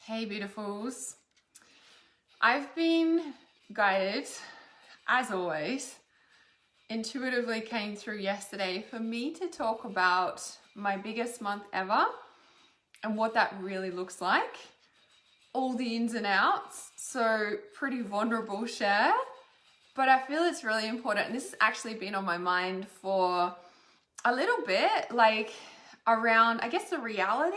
Hey beautifuls. I've been guided, as always, intuitively came through yesterday for me to talk about my biggest month ever and what that really looks like. All the ins and outs, so pretty vulnerable share, but I feel it's really important. And this has actually been on my mind for a little bit, like around, I guess, the reality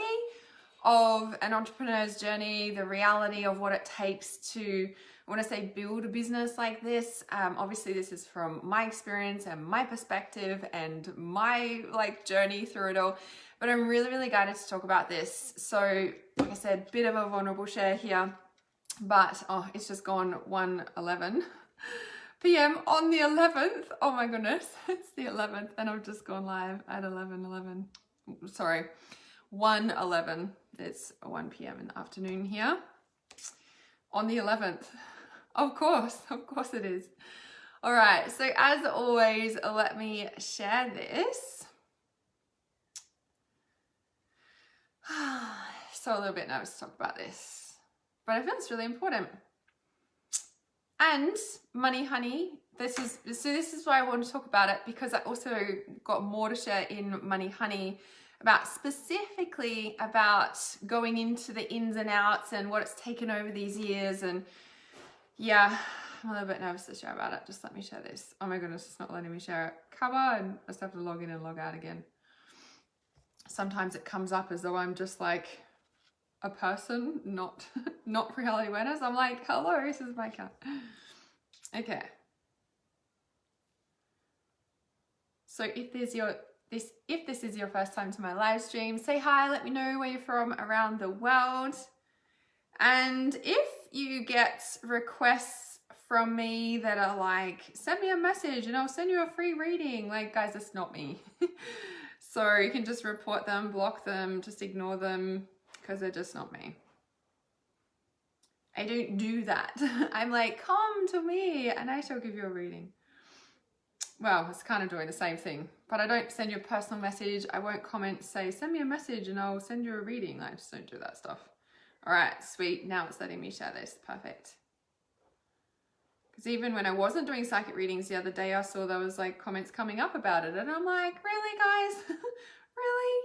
of an entrepreneur's journey, the reality of what it takes to, when I say build a business like this, obviously this is from my experience and my perspective and my journey through it all, but I'm really guided to talk about this. So like I said, bit of a vulnerable share here, but it's just gone 1:11 p.m. on the 11th. Oh my goodness, it's the 11th and I've just gone live at 1:11. Sorry, 1:11. It's 1 p.m. in the afternoon here on the 11th. Of course it is. All right, so as always, let me share this. So a little bit nervous to talk about this, but I feel it's really important. And money, honey, this is why I want to talk about it, because I also got more to share in Money Honey about specifically about going into the ins and outs and what it's taken over these years. And yeah, I'm a little bit nervous to share about it. Just let me share this. Oh my goodness, it's not letting me share it. Cover, and I just have to log in and log out again. Sometimes it comes up as though I'm just like a person, not reality awareness. I'm like, hello, this is my account. Okay. So if this is your first time to my live stream, say hi, let me know where you're from around the world. And if you get requests from me that are like, send me a message and I'll send you a free reading, like, guys, that's not me. So you can just report them, block them, just ignore them, because they're just not me. I don't do that. I'm like, come to me and I shall give you a reading. Well, it's kind of doing the same thing, but I don't send you a personal message. I won't comment, say, send me a message and I'll send you a reading. I just don't do that stuff. All right, sweet. Now it's letting me share this. Perfect. Because even when I wasn't doing psychic readings the other day, I saw there was like comments coming up about it. And I'm like, really, guys? Really?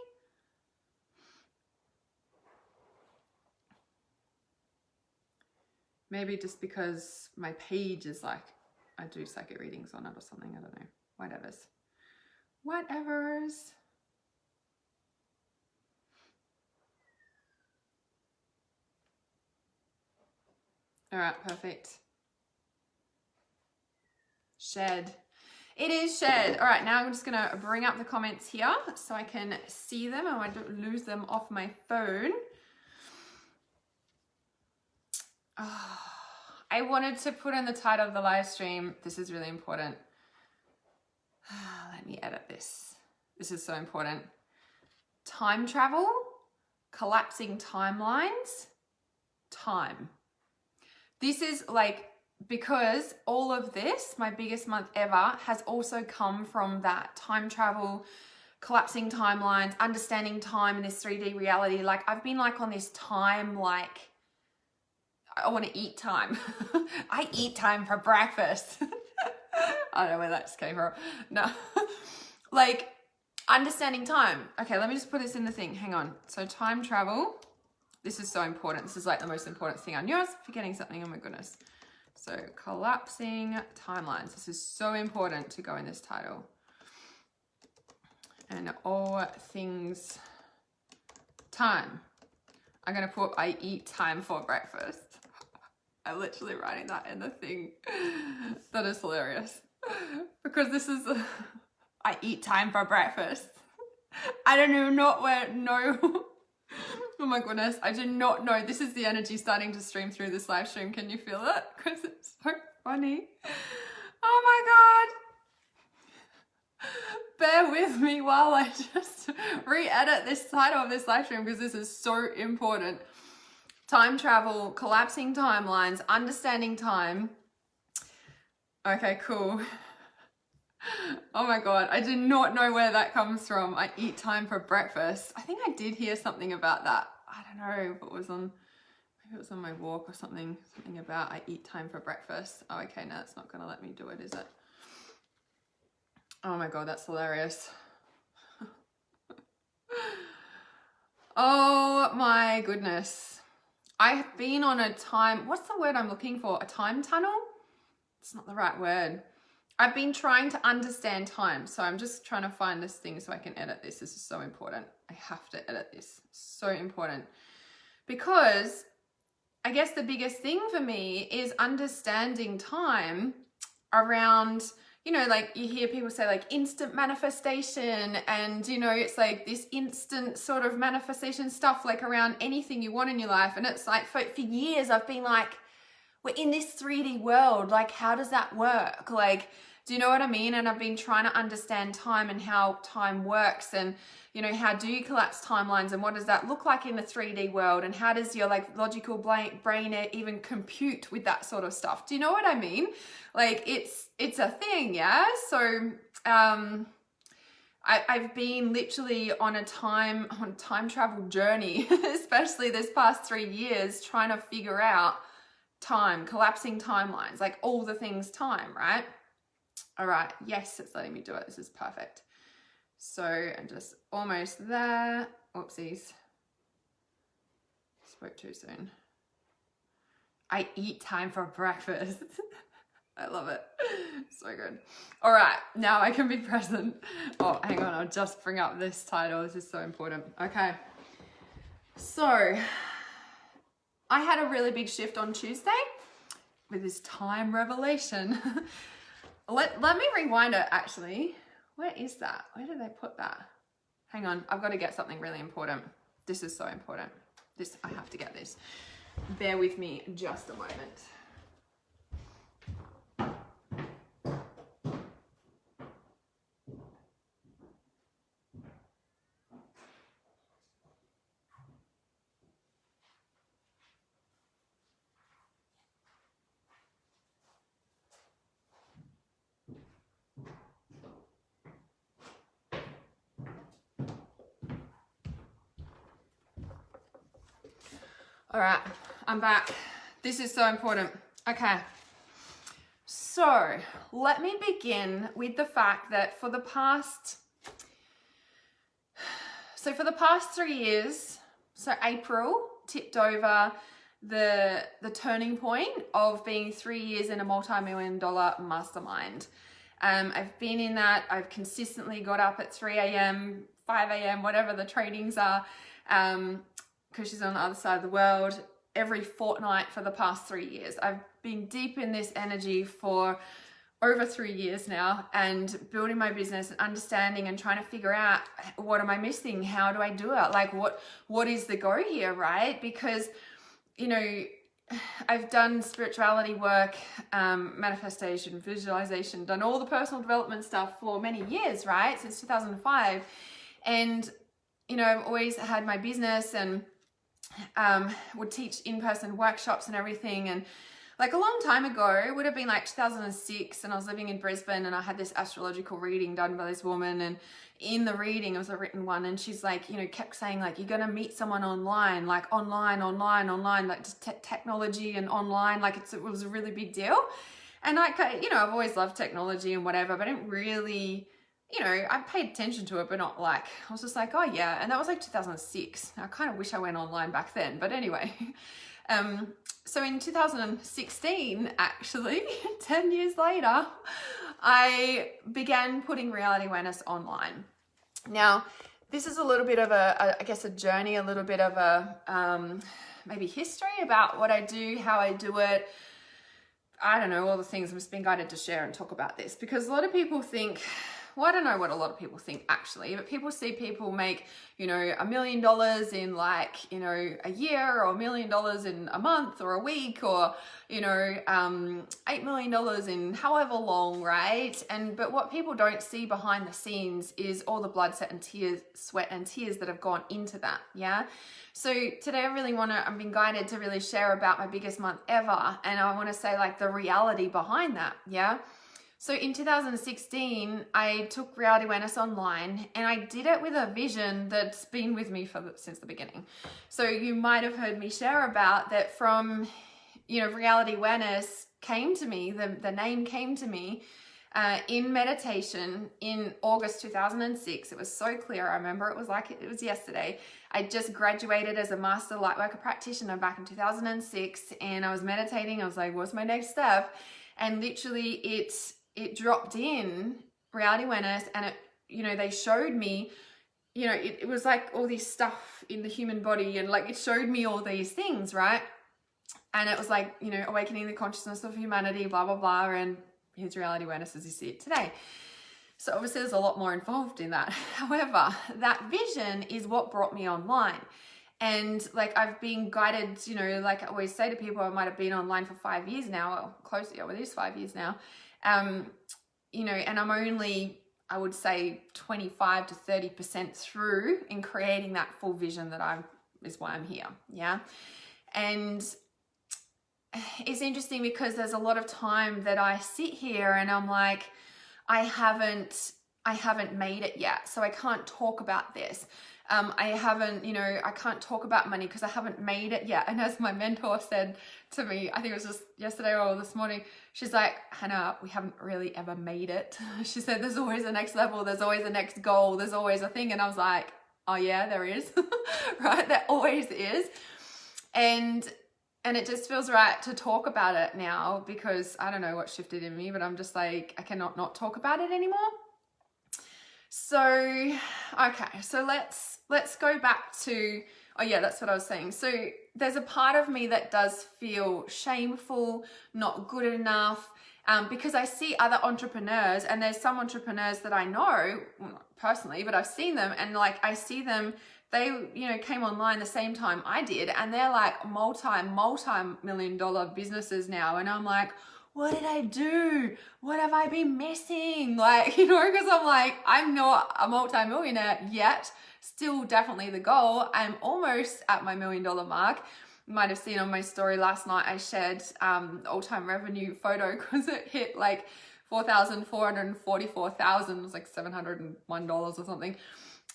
Maybe just because my page is like, I do psychic readings on it or something. I don't know. Whatevers. All right, perfect. Shared. It is shared. All right, now I'm just gonna bring up the comments here so I can see them and I don't lose them off my phone. Oh, I wanted to put in the title of the live stream. This is really important. Let me edit this. This is so important. Time travel, collapsing timelines, time. This is like, because all of this, my biggest month ever, has also come from that time travel, collapsing timelines, understanding time in this 3D reality. Like I've been like on this time, like I want to eat time. I eat time for breakfast. I don't know where that just came from. No, like understanding time. Okay, let me just put this in the thing. Hang on. So time travel. This is so important. This is like the most important thing. I knew I was forgetting something. Oh my goodness. So collapsing timelines. This is so important to go in this title. And all things time. I'm going to put, I eat time for breakfast. I'm literally writing that in the thing. That is hilarious. Because this is, I eat time for breakfast. I don't even know Oh my goodness, I did not know. This is the energy starting to stream through this live stream. Can you feel it? Because it's so funny. Oh my God. Bear with me while I just re-edit this title of this live stream, because this is so important. Time travel, collapsing timelines, understanding time. Okay, cool. Oh my God, I did not know where that comes from. I eat time for breakfast. I think I did hear something about that. I don't know if it was on Maybe it was on my walk or something about I eat time for breakfast. Oh, okay, now it's not gonna let me do it, is it? Oh my God, that's hilarious. Oh my goodness. I've been on a time, what's the word I'm looking for? A time tunnel? It's not the right word. I've been trying to understand time. So I'm just trying to find this thing so I can edit this. This is so important. I have to edit this. So important. Because I guess the biggest thing for me is understanding time around, you know, like you hear people say like instant manifestation, and you know, it's like this instant sort of manifestation stuff like around anything you want in your life. And it's like for years I've been like, we're in this 3D world, like how does that work? Like, do you know what I mean? And I've been trying to understand time and how time works, and you know, how do you collapse timelines, and what does that look like in the 3D world, and how does your like logical brain even compute with that sort of stuff? Do you know what I mean? Like it's a thing, yeah? So I've been literally on a time travel journey, especially this past 3 years, trying to figure out time, collapsing timelines, like all the things time, right? All right, yes, it's letting me do it. This is perfect. So I'm just almost there. Oopsies. Spoke too soon. I eat time for breakfast. I love it. So good. All right, now I can be present. Oh, hang on, I'll just bring up this title. This is so important. Okay. So I had a really big shift on Tuesday with this time revelation. Let me rewind it actually. Where is that? Where did they put that? Hang on, I've got to get something really important. This is so important. I have to get this. Bear with me just a moment. All right, I'm back. This is so important. Okay. So let me begin with the fact that for the past 3 years, so April tipped over the turning point of being 3 years in a multi-million-dollar mastermind. I've been in that. I've consistently got up at 3 a.m., 5 a.m., whatever the trainings are, because she's on the other side of the world, every fortnight for the past 3 years. I've been deep in this energy for over 3 years now, and building my business and understanding and trying to figure out, what am I missing? How do I do it? Like what is the go here, right? Because, you know, I've done spirituality work, manifestation, visualization, done all the personal development stuff for many years, right? Since 2005. And, you know, I've always had my business and would teach in-person workshops and everything. And like a long time ago, it would have been like 2006, and I was living in Brisbane, and I had this astrological reading done by this woman, and in the reading, it was a written one, and she's like, you know, kept saying like, you're gonna meet someone online, like online, like just technology and online, like it was a really big deal. And like, you know, I've always loved technology and whatever, but I didn't really, you know, I paid attention to it, but not like, I was just like, oh yeah. And that was like 2006. I kind of wish I went online back then, but anyway. So in 2016, actually, 10 years later, I began putting reality awareness online. Now, this is a little bit of I guess a journey, a little bit of a, maybe history about what I do, how I do it. I don't know, all the things. I'm just being guided to share and talk about this, because a lot of people think, well, I don't know what a lot of people think actually, but people see people make, you know, $1 million in like, you know, a year, or $1 million in a month or a week, or, you know, $8 million in however long, right? But what people don't see behind the scenes is all the blood, sweat and tears that have gone into that, yeah? So today I'm being guided to really share about my biggest month ever, and I want to say like the reality behind that, yeah? So in 2016, I took reality awareness online, and I did it with a vision that's been with me since the beginning. So you might have heard me share about that from, reality awareness came to me, the name came to me in meditation in August 2006. It was so clear. I remember it was like it was yesterday. I just graduated as a master lightworker practitioner back in 2006, and I was meditating. I was like, what's my next step? And literally it dropped in reality awareness, and it, they showed me, it was like all this stuff in the human body, and like it showed me all these things, right? And it was like, awakening the consciousness of humanity, blah, blah, blah. And here's reality awareness as you see it today. So obviously there's a lot more involved in that. However, that vision is what brought me online. And like I've been guided, like I always say to people, I might have been online for 5 years now, or close, it is 5 years now. And I'm only, I would say 25 to 30% through in creating that full vision is why I'm here. Yeah. And it's interesting because there's a lot of time that I sit here and I'm like, I haven't made it yet. So I can't talk about this. I can't talk about money because I haven't made it yet. And as my mentor said to me, I think it was just yesterday or this morning, she's like, Hannah, we haven't really ever made it. She said, there's always a next level. There's always a next goal. There's always a thing. And I was like, oh yeah, there is, right? There always is. And it just feels right to talk about it now because I don't know what shifted in me, but I'm just like, I cannot not talk about it anymore. So, okay, so let's go back to, oh yeah, that's what I was saying. So there's a part of me that does feel shameful, not good enough, because I see other entrepreneurs, and there's some entrepreneurs that I know, well, not personally, but I've seen them, and like I see them, they, came online the same time I did, and they're like multi-million-dollar businesses now, and I'm like, what did I do? What have I been missing? Like, because I'm like, I'm not a multi-millionaire yet. Still definitely the goal. I'm almost at my $1 million mark. You might have seen on my story last night, I shared all-time revenue photo because it hit like 4,444,000. It was like $701 or something.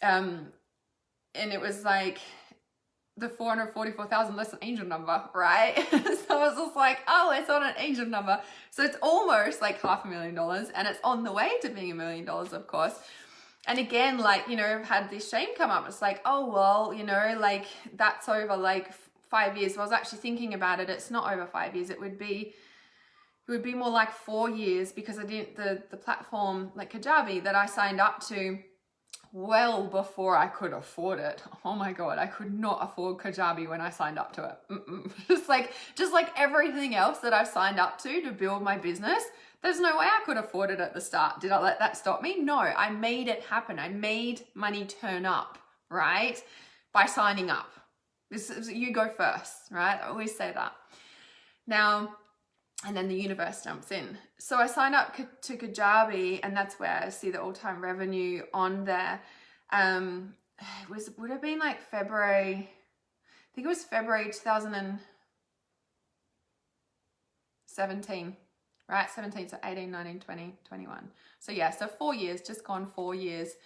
And it was like, the 444,000, that's an angel number, right? So I was just like, oh, it's on an angel number. So it's almost like $500,000, and it's on the way to being $1 million, of course. And again, like, I've had this shame come up. It's like, oh, well, like that's over like 5 years. So I was actually thinking about it. It's not over 5 years. It would be more like 4 years because I didn't, the platform like Kajabi that I signed up to well before I could afford it. Oh my God, I could not afford Kajabi when I signed up to it. Just like everything else that I've signed up to build my business, there's no way I could afford it at the start. Did I let that stop me? No, I made it happen. I made money turn up, right? By signing up. You go first, right? I always say that. Now, and then the universe jumps in. So I signed up to Kajabi, and that's where I see the all-time revenue on there. Would have been like February, I think it was February 2017, right? 17, so 18, 19, 20, 21. So yeah, so 4 years, just gone 4 years.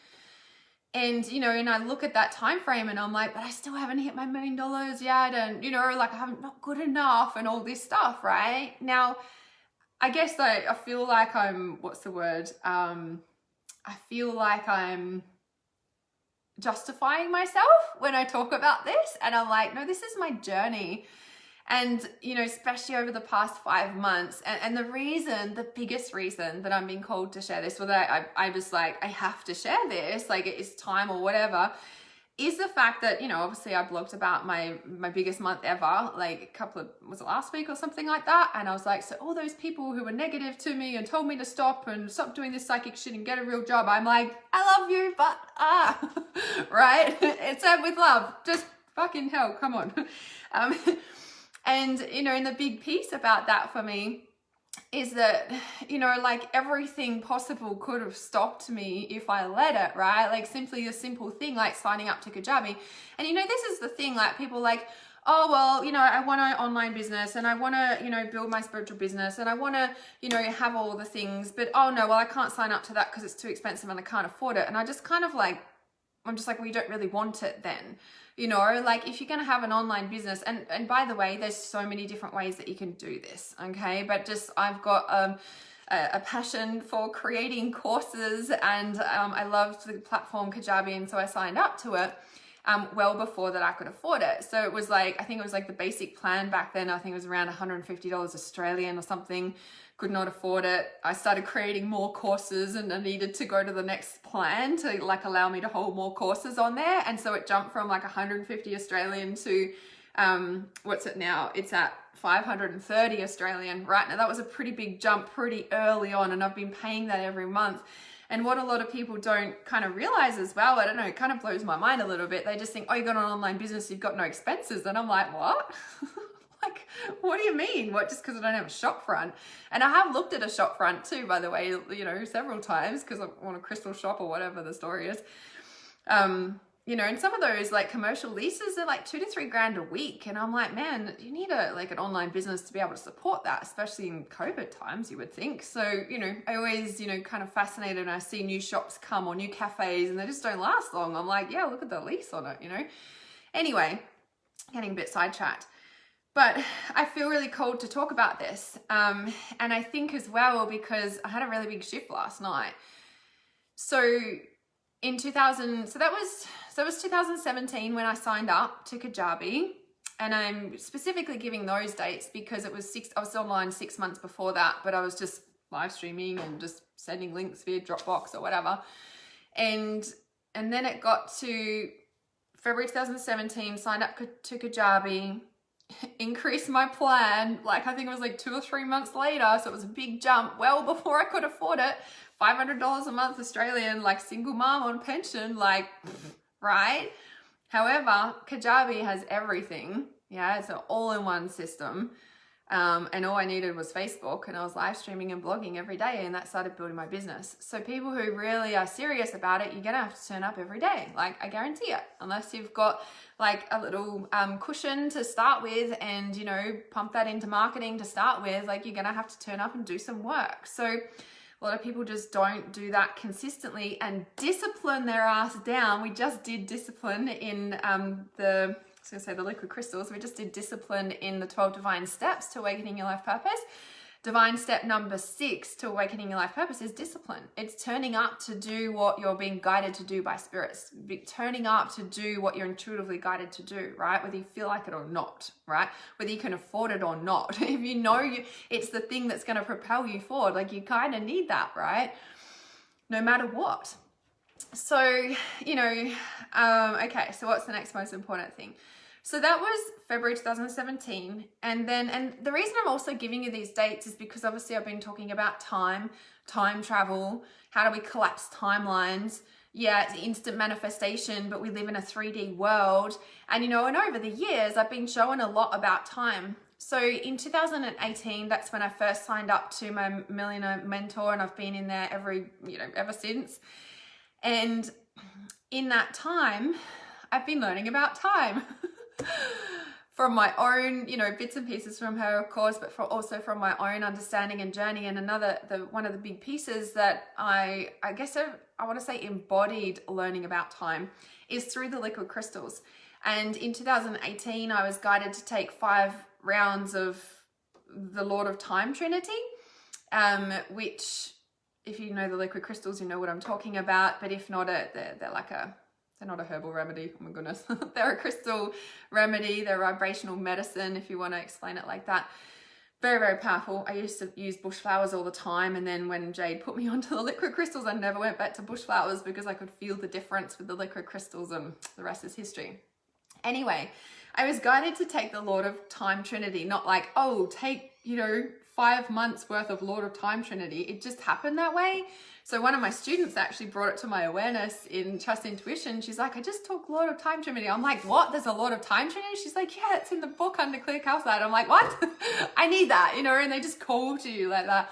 And, and I look at that time frame and I'm like, but I still haven't hit my $1 million yet. And, like I'm not good enough and all this stuff, right? Now, I guess I feel like I'm, what's the word? I feel like I'm justifying myself when I talk about this. And I'm like, no, this is my journey. And, especially over the past 5 months. And the biggest reason that I'm being called to share this, whether I just like, I have to share this, like it's time or whatever, is the fact that, obviously I blogged about my biggest month ever, like was it last week or something like that? And I was like, so all those people who were negative to me and told me to stop doing this psychic shit and get a real job, I'm like, I love you, but right? It's said with love, just fucking hell, come on. And, and the big piece about that for me is that, like everything possible could have stopped me if I let it, right? Like simply a simple thing like signing up to Kajabi. And, this is the thing, like people like, oh, well, I want an online business and I want to, build my spiritual business and I want to, have all the things, but oh no, well, I can't sign up to that because it's too expensive and I can't afford it. And I just kind of like, I'm just like, well, you don't really want it then. Like if you're going to have an online business, and by the way, there's so many different ways that you can do this. Okay. But just, I've got, a passion for creating courses, and I loved the platform Kajabi, and so I signed up to it well before that I could afford it. So it was like, I think it was like the basic plan back then, I think it was around $150 Australian or something. Could not afford it. I started creating more courses and I needed to go to the next plan to like allow me to hold more courses on there. And so it jumped from like 150 Australian to what's it now? It's at 530 Australian right now. That was a pretty big jump pretty early on, and I've been paying that every month. And what a lot of people don't kind of realize as well, I don't know, it kind of blows my mind a little bit. They just think, oh, you got an online business, you've got no expenses. And I'm like, what? Like, what do you mean? What, just because I don't have a shop front? And I have looked at a shop front too, by the way, several times because I want a crystal shop or whatever the story is. And some of those like commercial leases are like $2,000 to $3,000 a week. And I'm like, man, you need an online business to be able to support that, especially in COVID times, you would think. So, I always, kind of fascinated when I see new shops come or new cafes and they just don't last long. I'm like, yeah, look at the lease on it, Anyway, getting a bit sidetracked. But I feel really called to talk about this. And I think as well, because I had a really big shift last night. So in 2017 when I signed up to Kajabi, and I'm specifically giving those dates because I was online 6 months before that, but I was just live streaming and just sending links via Dropbox or whatever. And then it got to February 2017, signed up to Kajabi, increased my plan, like I think it was like 2 or 3 months later, so it was a big jump, well before I could afford it. $500 a month Australian, like single mom on pension, like, right? However, Kajabi has everything. Yeah, it's an all-in-one system. And all I needed was Facebook, and I was live streaming and blogging every day, and that started building my business. So people who really are serious about it, you're gonna have to turn up every day. Like, I guarantee it, unless you've got like a little cushion to start with and, pump that into marketing to start with, like you're gonna have to turn up and do some work. So a lot of people just don't do that consistently and discipline their ass down. We just did discipline in the liquid crystals. We just did discipline in the 12 divine steps to awakening your life purpose. Divine step number 6 to awakening your life purpose is discipline. It's turning up to do what you're being guided to do by spirits. Turning up to do what you're intuitively guided to do, right? Whether you feel like it or not, right? Whether you can afford it or not. If you know it's the thing that's going to propel you forward, like you kind of need that, right? No matter what. So, okay, so what's the next most important thing? So that was February 2017. And the reason I'm also giving you these dates is because obviously I've been talking about time travel, how do we collapse timelines? Yeah, it's instant manifestation, but we live in a 3D world. And, and over the years, I've been showing a lot about time. So in 2018, that's when I first signed up to my Millionaire Mentor, and I've been in there ever since. And in that time, I've been learning about time. From my own, bits and pieces from her, of course, but also from my own understanding and journey. And one of the big pieces that I guess I want to say embodied learning about time is through the liquid crystals. And in 2018, I was guided to take 5 rounds of the Lord of Time Trinity, which, if you know the liquid crystals, you know what I'm talking about. But if not, they're not a herbal remedy. Oh my goodness. They're a crystal remedy. They're vibrational medicine, if you want to explain it like that. Very, very powerful. I used to use bush flowers all the time. And then when Jade put me onto the liquid crystals, I never went back to bush flowers because I could feel the difference with the liquid crystals, and the rest is history. Anyway, I was guided to take the Lord of Time Trinity, not like, oh, take, 5 months worth of Lord of Time Trinity. It just happened that way. So one of my students actually brought it to my awareness in Trust Intuition. She's like, I just took Lord of Time Trinity. I'm like, what? There's a Lord of Time Trinity? She's like, yeah, it's in the book under Clear Calcite. I'm like, what? I need that, and they just call to you like that.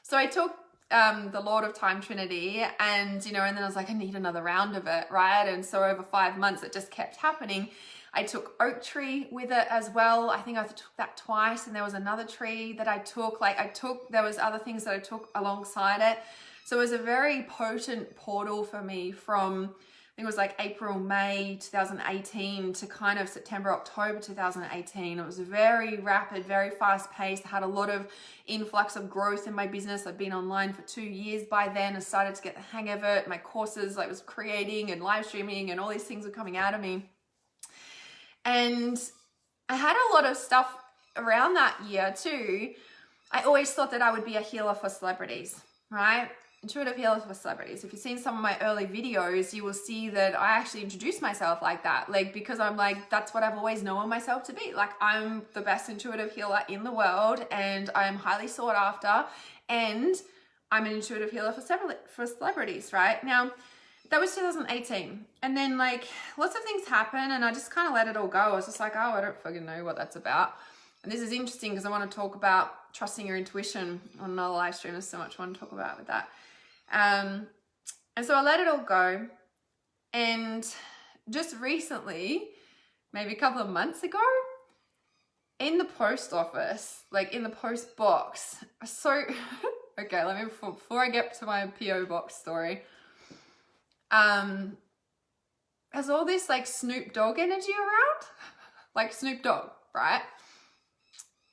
So I took the Lord of Time Trinity, and then I was like, I need another round of it, right? And so over 5 months, it just kept happening I took oak tree with it as well. I think I took that twice, and there was another tree that I took. There was other things that I took alongside it. So it was a very potent portal for me from, I think it was like April, May 2018 to kind of September, October 2018. It was very rapid, very fast paced. I had a lot of influx of growth in my business. I'd been online for 2 years by then. I started to get the hang of it. My courses, I was creating and live streaming and all these things were coming out of me. And I had a lot of stuff around that year too. I always thought that I would be a healer for celebrities, right? Intuitive healer for celebrities. If you've seen some of my early videos, you will see that I actually introduced myself like that, like, because I'm like, that's what I've always known myself to be. Like, I'm the best intuitive healer in the world, and I'm highly sought after, and I'm an intuitive healer for celebrities, right? Now, that was 2018. And then like lots of things happen, and I just kind of let it all go. I was just like, oh, I don't fucking know what that's about. And this is interesting because I want to talk about trusting your intuition on another live stream. There's so much I want to talk about with that. And so I let it all go. And just recently, maybe a couple of months ago, in the post office, like in the post box. So, okay, let me, before I get to my PO box story, there's all this like Snoop Dogg energy around, like Snoop Dogg, right?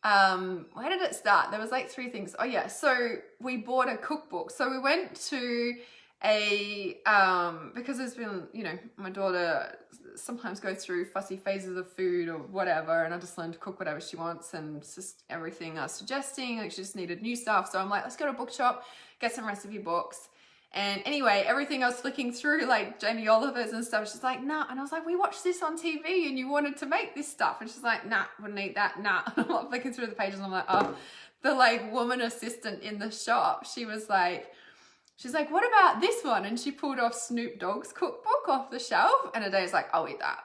Where did it start? There was like 3 things. Oh yeah, so we bought a cookbook. So we went to a, because there's been, you know, my daughter sometimes goes through fussy phases of food or whatever, and I just learned to cook whatever she wants, and it's just everything I was suggesting, like she just needed new stuff. So I'm like, let's go to a bookshop, get some recipe books. And anyway, everything I was flicking through, like Jamie Oliver's and stuff, she's like, nah. And I was like, we watched this on TV and you wanted to make this stuff. And she's like, nah, wouldn't eat that, nah. I'm like flicking through the pages and I'm like, oh. The like woman assistant in the shop, she's like, what about this one? And she pulled off Snoop Dogg's cookbook off the shelf, and Adea's like, I'll eat that.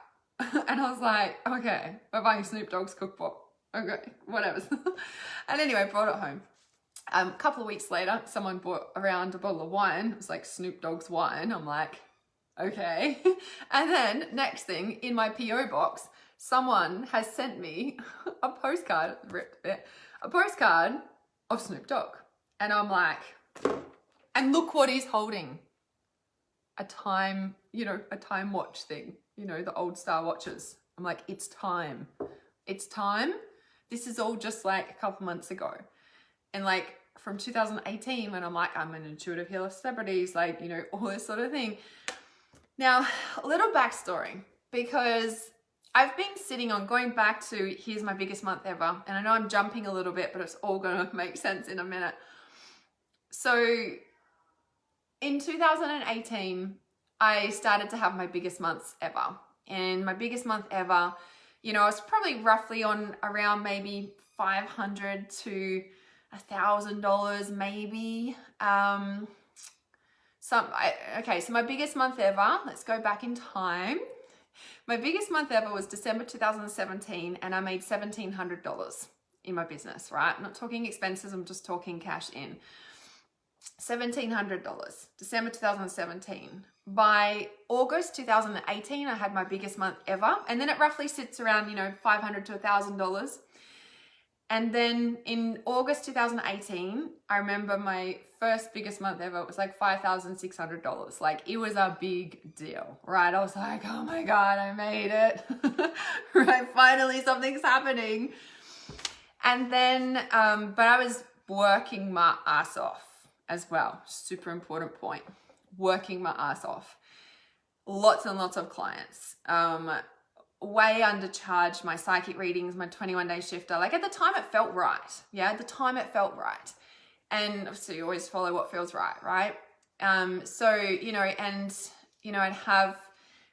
And I was like, okay, we're buying Snoop Dogg's cookbook. Okay, whatever. And anyway, brought it home. A couple of weeks later, someone brought around a bottle of wine. It was like Snoop Dogg's wine. I'm like, okay. And then next thing, in my PO box, someone has sent me a postcard, ripped it, a postcard of Snoop Dogg. And I'm like, and look what he's holding. A time, you know, a time watch thing, you know, the old Star watches. I'm like, it's time. It's time. This is all just like a couple months ago. And like from 2018, when I'm like, I'm an intuitive healer of celebrities, like, you know, all this sort of thing. Now, a little backstory, because I've been sitting on, going back to, here's my biggest month ever. And I know I'm jumping a little bit, but it's all going to make sense in a minute. So in 2018, I started to have my biggest months ever. And my biggest month ever, you know, I was probably roughly on around maybe $500 to $1,000 maybe. Okay, so my biggest month ever, let's go back in time. My biggest month ever was December 2017, and I made $1,700 in my business, right? I'm not talking expenses, I'm just talking cash in. $1,700, December 2017. By August 2018, I had my biggest month ever, and then it roughly sits around, you know, $500 to $1,000. And then in August 2018, I remember my first biggest month ever, it was like $5,600. Like, it was a big deal, right? I was like, oh my God, I made it. Right, finally something's happening. And then, but I was working my ass off as well. Super important point. Working my ass off. Lots and lots of clients. Way undercharged my psychic readings, my 21-day shifter. Like, at the time it felt right. Yeah, at the time it felt right. And obviously you always follow what feels right, right? So, you know, and, you know, I'd have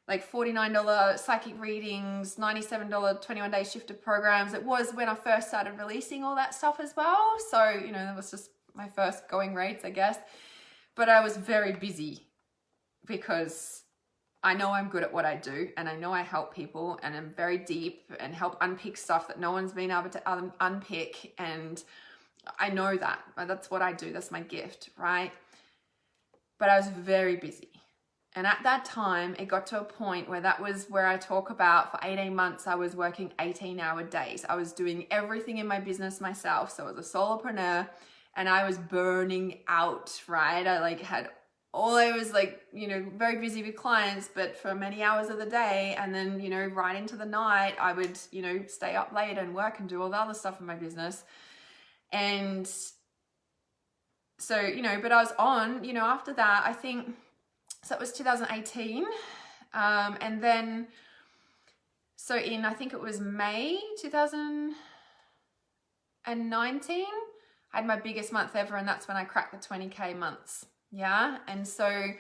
like $49 psychic readings, $97 21-day shifter programs. It was when I first started releasing all that stuff as well. So, you know, that was just my first going rates, I guess. But I was very busy because I know I'm good at what I do, and I know I help people, and I'm very deep and help unpick stuff that no one's been able to unpick. And I know that. That's what I do. That's my gift, right? But I was very busy. And at that time, it got to a point where that was where I talk about for 18 months, I was working 18-hour days. I was doing everything in my business myself. So I was a solopreneur and I was burning out, right? I was like, very busy with clients, but for many hours of the day. And then, right into the night, I would, stay up late and work and do all the other stuff in my business. And so, but I was on, after that, I think, so it was 2018. And then, so I think it was May 2019, I had my biggest month ever. And that's when I cracked the 20K months. Yeah. And so,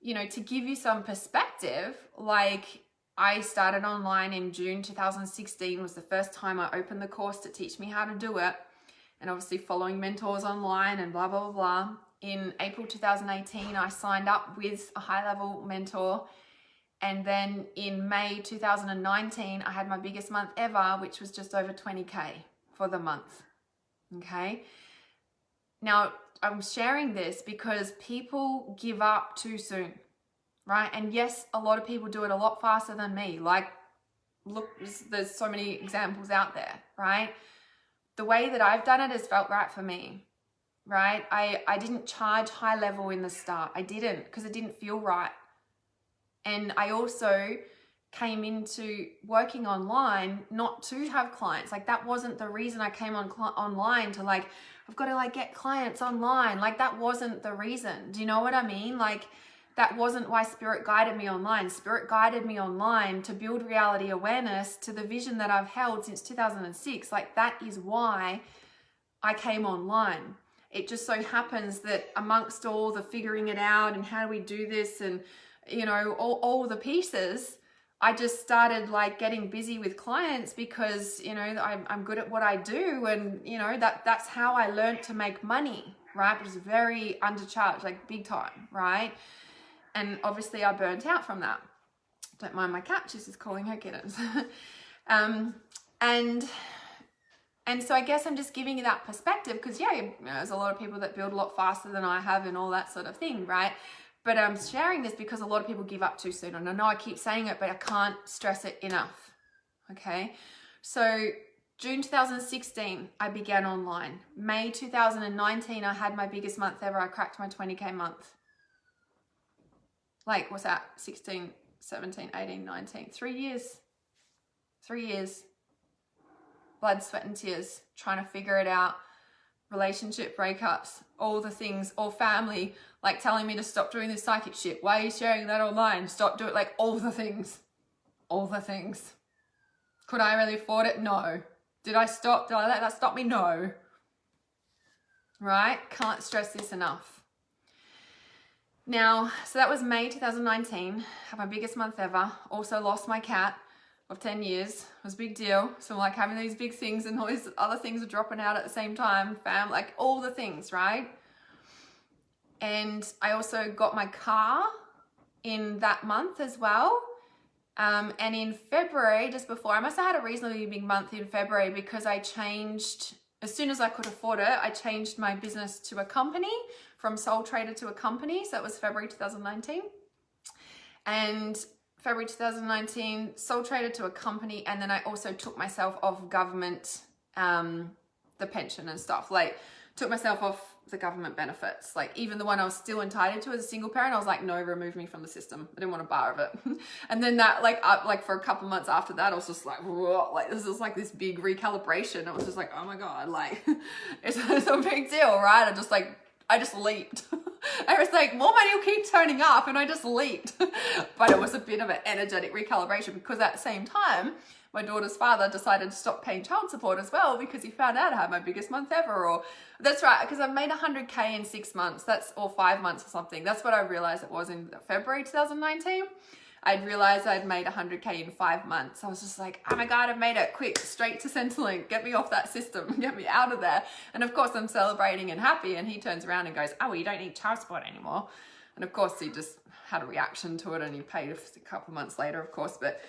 to give you some perspective, like I started online in June 2016 was the first time I opened the course to teach me how to do it. And obviously following mentors online and blah, blah, blah, blah. In April 2018, I signed up with a high-level mentor. And then in May 2019, I had my biggest month ever, which was just over 20K for the month. Okay. Now, I'm sharing this because people give up too soon, right? And yes, a lot of people do it a lot faster than me. Like, look, there's so many examples out there, right? The way that I've done it has felt right for me. Right? I didn't charge high level in the start. I didn't, because it didn't feel right. And I also came into working online not to have clients. Like that wasn't the reason I came online to like, I've got to like get clients online. Like that wasn't the reason. Do you know what I mean? Like that wasn't why Spirit guided me online. Spirit guided me online to build reality awareness to the vision that I've held since 2006. Like that is why I came online. It just so happens that amongst all the figuring it out and how do we do this and, all the pieces, I just started like getting busy with clients because, I'm good at what I do. And, that's how I learned to make money, right? It was very undercharged, like big time, right? And obviously I burnt out from that. Don't mind my cat, she's just calling her kittens. And so I guess I'm just giving you that perspective because, there's a lot of people that build a lot faster than I have and all that sort of thing, right? But I'm sharing this because a lot of people give up too soon. And I know I keep saying it, but I can't stress it enough, okay? So June 2016, I began online. May 2019, I had my biggest month ever. I cracked my 20K month. Like, what's that? 16, 17, 18, 19. 3 years. 3 years. Blood, sweat, and tears, trying to figure it out, relationship breakups, all the things, or family, like telling me to stop doing this psychic shit. Why are you sharing that online? Stop doing it, like all the things. Could I really afford it? No. Did I let that stop me? No. Right? Can't stress this enough. Now, so that was May 2019, had my biggest month ever. Also lost my cat of 10 years. It was a big deal. So like having these big things and all these other things are dropping out at the same time, like all the things, right? And I also got my car in that month as well. And in February, just before, I must have had a reasonably big month in February because I changed, as soon as I could afford it, I changed my business to a company, from sole trader to a company. So that was February 2019. And February 2019, sole trader to a company. And then I also took myself off government, the pension and stuff, like took myself off the government benefits. Like even the one I was still entitled to as a single parent, I was like, no, remove me from the system. I didn't want a bar of it. And then that like for a couple months after that, I was just like, whoa, like this is like this big recalibration. I was just like, oh my God, like it's a big deal, right? I just leaped. I was like, more money will keep turning up, and I just leaped. But it was a bit of an energetic recalibration because at the same time, my daughter's father decided to stop paying child support as well because he found out I had my biggest month ever. Or that's right, because I've made 100K in 6 months. Or 5 months or something. That's what I realized it was in February 2019. I'd realized I'd made 100K in 5 months. I was just like, oh my God, I've made it. Quick, straight to Centrelink. Get me off that system. Get me out of there. And of course, I'm celebrating and happy. And he turns around and goes, oh, well, you don't need child support anymore. And of course, he just had a reaction to it and he paid a couple of months later, of course. But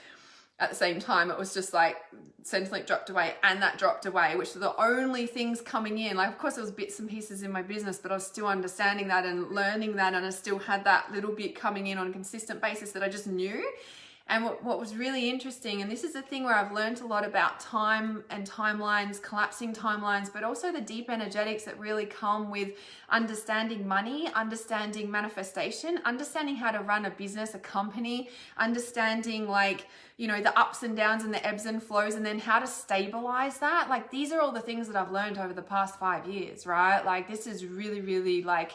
at the same time, it was just like, Centrelink dropped away and that dropped away, which were the only things coming in. Like, of course, there was bits and pieces in my business, but I was still understanding that and learning that, and I still had that little bit coming in on a consistent basis that I just knew. And what was really interesting, and this is the thing where I've learned a lot about time and timelines, collapsing timelines, but also the deep energetics that really come with understanding money, understanding manifestation, understanding how to run a business, a company, understanding like, you know, the ups and downs and the ebbs and flows, and then how to stabilize that. Like, these are all the things that I've learned over the past 5 years, right? Like, this is really, really like,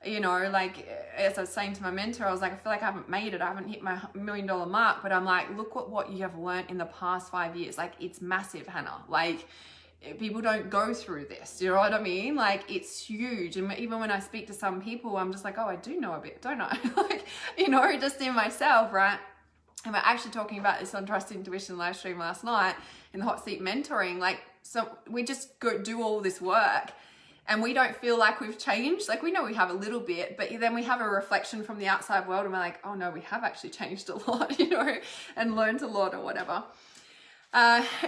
you know, like as I was saying to my mentor, I was like, I feel like I haven't made it. I haven't hit my $1 million mark, but I'm like, look what you have learned in the past 5 years. Like, it's massive, Hannah. Like, people don't go through this. You know what I mean? Like, it's huge. And even when I speak to some people, I'm just like, oh, I do know a bit, don't I? Like, you know, just in myself, right? And we're actually talking about this on Trust Intuition live stream last night in the hot seat mentoring. Like, so we just go do all this work, and we don't feel like we've changed. Like, we know we have a little bit, but then we have a reflection from the outside world and we're like, oh no, we have actually changed a lot, you know, and learned a lot or whatever.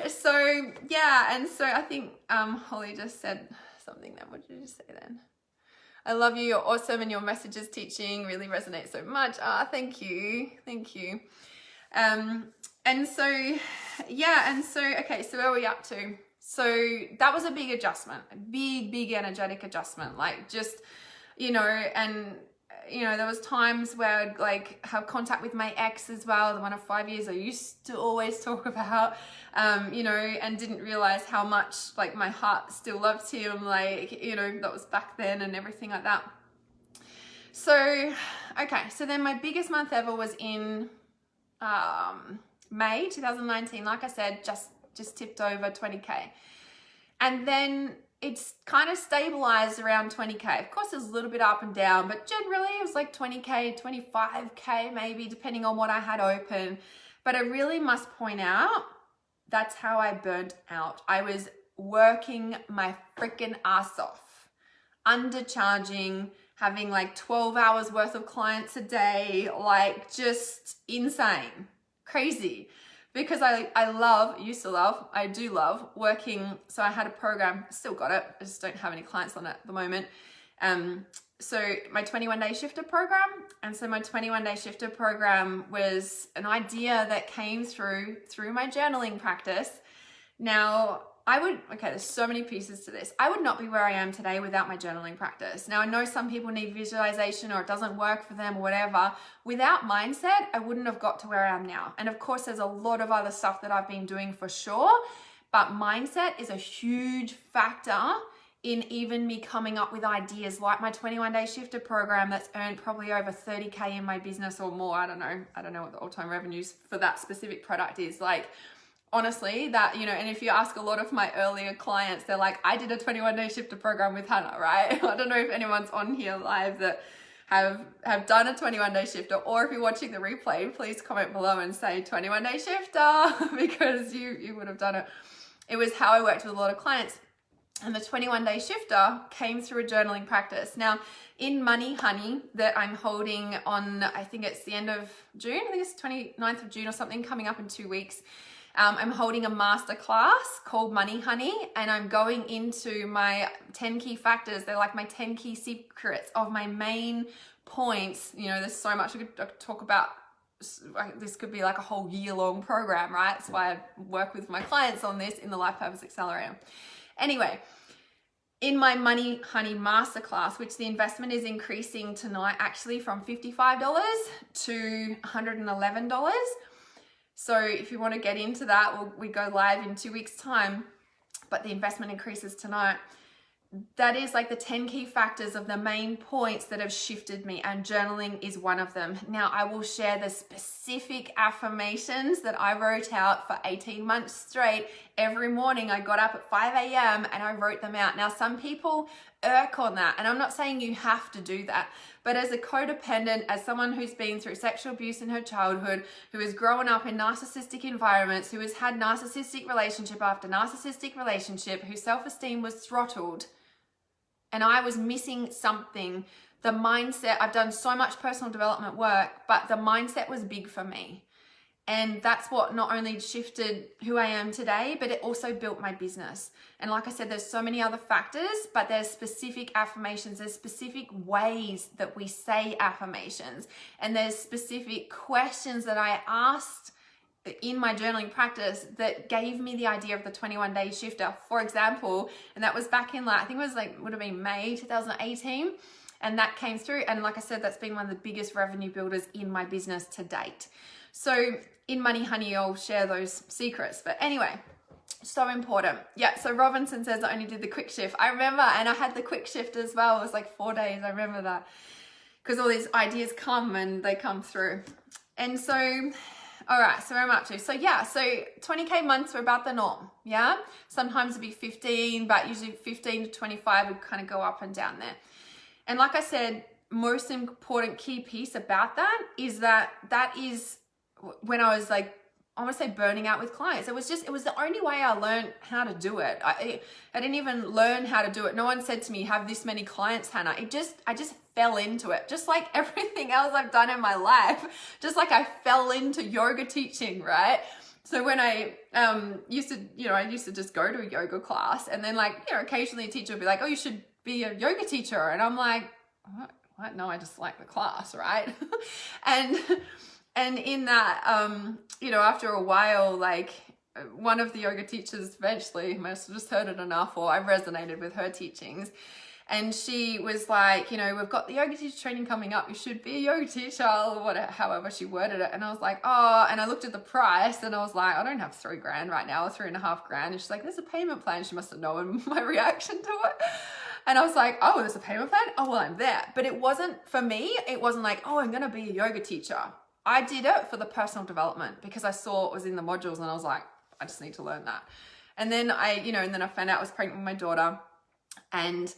So yeah, and so I think Holly just said something then. What did you say then? I love you, you're awesome, and your messages teaching really resonate so much. Thank you. Thank you. And so, yeah, and so, okay, so where are we up to? So that was a big adjustment, a big energetic adjustment, like just, you know, and, you know, there was times where I'd like have contact with my ex as well, the one of 5 years I used to always talk about, you know, and didn't realize how much like my heart still loved him, like, you know, that was back then and everything like that. So, okay, so then my biggest month ever was in May 2019, like I said, just tipped over 20K. And then it's kind of stabilized around 20K. Of course, there's a little bit up and down, but generally it was like 20K, 25K maybe, depending on what I had open. But I really must point out, that's how I burnt out. I was working my freaking ass off, undercharging, having like 12 hours worth of clients a day, like just insane, crazy. Because I do love working. So I had a program, still got it, I just don't have any clients on it at the moment. So my 21-day shifter program. And so my 21-day shifter program was an idea that came through my journaling practice. Now, there's so many pieces to this. I would not be where I am today without my journaling practice. Now, I know some people need visualization or it doesn't work for them or whatever. Without mindset, I wouldn't have got to where I am now. And of course, there's a lot of other stuff that I've been doing for sure, but mindset is a huge factor in even me coming up with ideas like my 21-day shifter program that's earned probably over 30K in my business or more. I don't know what the all-time revenues for that specific product is. Like, honestly, that, you know, and if you ask a lot of my earlier clients, they're like, I did a 21-day shifter program with Hannah, right? I don't know if anyone's on here live that have done a 21-day shifter, or if you're watching the replay, please comment below and say 21-day shifter because you would have done it. It was how I worked with a lot of clients. And the 21-day shifter came through a journaling practice. Now, in Money Honey that I'm holding on, I think it's the end of June, I think it's 29th of June or something, coming up in 2 weeks. I'm holding a masterclass called Money Honey, and I'm going into my 10 key factors. They're like my 10 key secrets of my main points. You know, there's so much I could talk about. This could be like a whole year-long program, right? That's why I work with my clients on this in the Life Purpose Accelerator. Anyway, in my Money Honey masterclass, which the investment is increasing tonight actually from $55 to $111. So if you want to get into that, we go live in 2 weeks' time, but the investment increases tonight. That is like the 10 key factors of the main points that have shifted me, and journaling is one of them. Now, I will share the specific affirmations that I wrote out for 18 months straight. Every morning I got up at 5 a.m. and I wrote them out. Now, some people irk on that, and I'm not saying you have to do that, but as a codependent, as someone who's been through sexual abuse in her childhood, who has grown up in narcissistic environments, who has had narcissistic relationship after narcissistic relationship, whose self-esteem was throttled, and I was missing something. The mindset, I've done so much personal development work, but the mindset was big for me. And that's what not only shifted who I am today, but it also built my business. And like I said, there's so many other factors, but there's specific affirmations, there's specific ways that we say affirmations, and there's specific questions that I asked in my journaling practice that gave me the idea of the 21-day shifter, for example. And that was back in, like, I think it was like, would have been May 2018. And that came through. And like I said, that's been one of the biggest revenue builders in my business to date. So in Money Honey, I'll share those secrets. But anyway, so important. Yeah, so Robinson says I only did the quick shift. I remember, and I had the quick shift as well. It was like 4 days. I remember that, because all these ideas come and they come through. And so, all right, so where am I up to? So yeah, so 20K months were about the norm, yeah? Sometimes it'd be 15, but usually 15 to 25 would kind of go up and down there. And like I said, most important key piece about that is that is when I was like, I want to say burning out with clients. It was the only way I learned how to do it. I didn't even learn how to do it. No one said to me, have this many clients, Hannah. I just fell into it. Just like everything else I've done in my life. Just like I fell into yoga teaching, right? So when I used to just go to a yoga class, and then like, occasionally a teacher would be like, oh, you should be a yoga teacher. And I'm like, what? No, I just like the class, right? And in that, after a while, like one of the yoga teachers eventually must have just heard it enough, or I resonated with her teachings. And she was like, we've got the yoga teacher training coming up. You should be a yoga teacher, or whatever, however she worded it. And I was like, oh, and I looked at the price and I was like, I don't have $3,000 right now, or $3,500. And she's like, there's a payment plan. She must have known my reaction to it. And I was like, oh, there's a payment plan? Oh, well, I'm there. But it wasn't, for me, it wasn't like, oh, I'm going to be a yoga teacher. I did it for the personal development because I saw it was in the modules and I was like, I just need to learn that. And then I found out I was pregnant with my daughter. And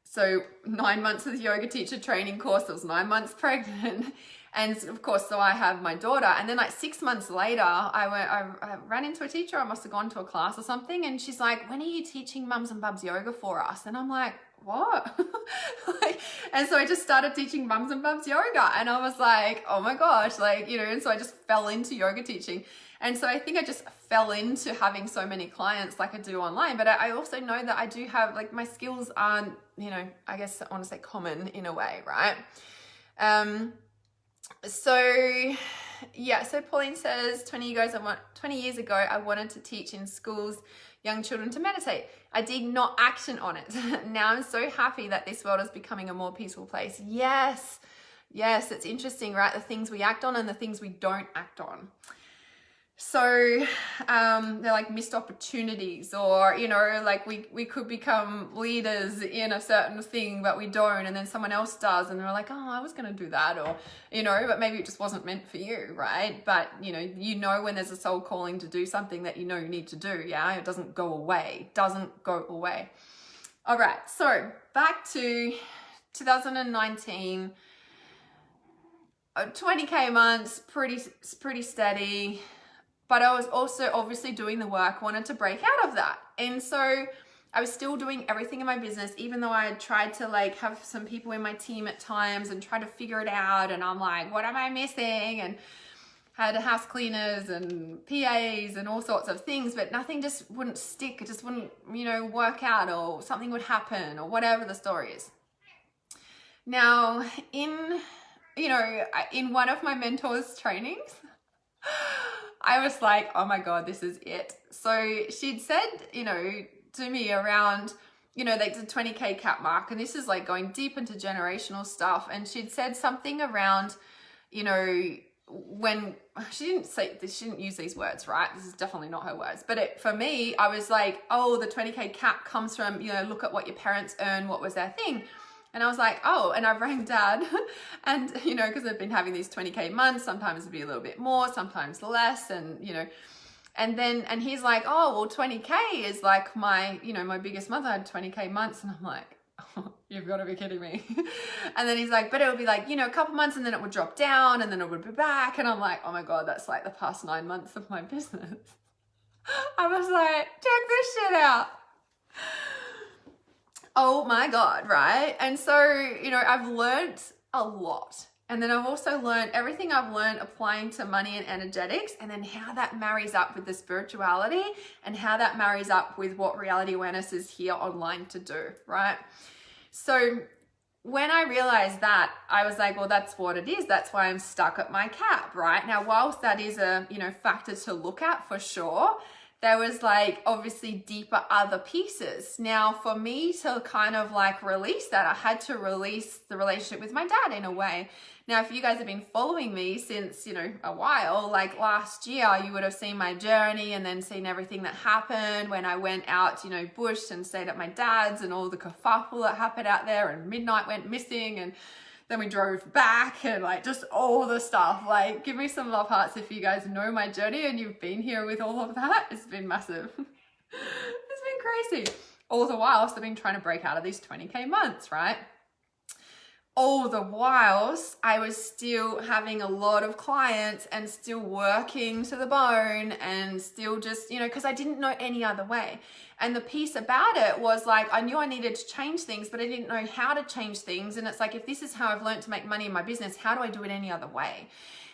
so 9 months of the yoga teacher training course, I was 9 months pregnant. And of course, so I have my daughter. And then like 6 months later, I ran into a teacher. I must have gone to a class or something. And she's like, when are you teaching mums and bubs yoga for us? And I'm like, what? And so I just started teaching mums and bubs yoga. And I was like, oh my gosh, and so I just fell into yoga teaching. And so I think I just fell into having so many clients like I do online. But I also know that I do have, like, my skills aren't, I guess I want to say common in a way, right? So Pauline says 20 years ago, I wanted to teach in schools, young children to meditate. I did not action on it. Now I'm so happy that this world is becoming a more peaceful place. Yes, it's interesting, right? The things we act on and the things we don't act on. So they're like missed opportunities, or like we could become leaders in a certain thing but we don't, and then someone else does and they're like, oh, I was going to do that, or but maybe it just wasn't meant for you, right? But when there's a soul calling to do something that you need to do, yeah, it doesn't go away. All right, so back to 2019, 20K months, pretty steady. But I was also obviously doing the work, wanted to break out of that. And so I was still doing everything in my business, even though I had tried to like have some people in my team at times and try to figure it out. And I'm like, what am I missing? And had house cleaners and PAs and all sorts of things, but nothing just wouldn't stick. It just wouldn't, work out, or something would happen, or whatever the story is. Now, in one of my mentors' trainings, I was like, oh my God, this is it. So she'd said, to me around, like the 20K cap mark, and this is like going deep into generational stuff. And she'd said something around, when she didn't use these words, right? This is definitely not her words. But for me, I was like, oh, the 20K cap comes from, look at what your parents earn, what was their thing. And I was like, oh, and I rang Dad and, because I've been having these 20K months, sometimes it'd be a little bit more, sometimes less. And, and he's like, oh, well, 20K is like my biggest month. I had 20K months. And I'm like, oh, you've got to be kidding me. And then he's like, but it would be like, a couple months and then it would drop down and then it would be back. And I'm like, oh my God, that's like the past 9 months of my business. I was like, check this shit out. Oh my God, right? And so, I've learned a lot And then I've also learned everything I've learned applying to money and energetics, and then how that marries up with the spirituality and how that marries up with what reality awareness is here online to do, right? So when I realized that, I was like, well, that's what it is. That's why I'm stuck at my cap, right? Now, whilst that is a, factor to look at for sure, there was like obviously deeper other pieces. Now, for me to kind of like release that, I had to release the relationship with my dad in a way. Now, if you guys have been following me since, a while, like last year, you would have seen my journey and then seen everything that happened when I went out, bush and stayed at my dad's, and all the kerfuffle that happened out there, and midnight went missing, and then we drove back, and like just all the stuff. Like, give me some love hearts if you guys know my journey and you've been here with all of that. It's been massive. It's been crazy. All the while, I've been trying to break out of these 20K months, right? All the whiles, I was still having a lot of clients and still working to the bone and still just, because I didn't know any other way. And the piece about it was like, I knew I needed to change things, but I didn't know how to change things. And it's like, if this is how I've learned to make money in my business, how do I do it any other way?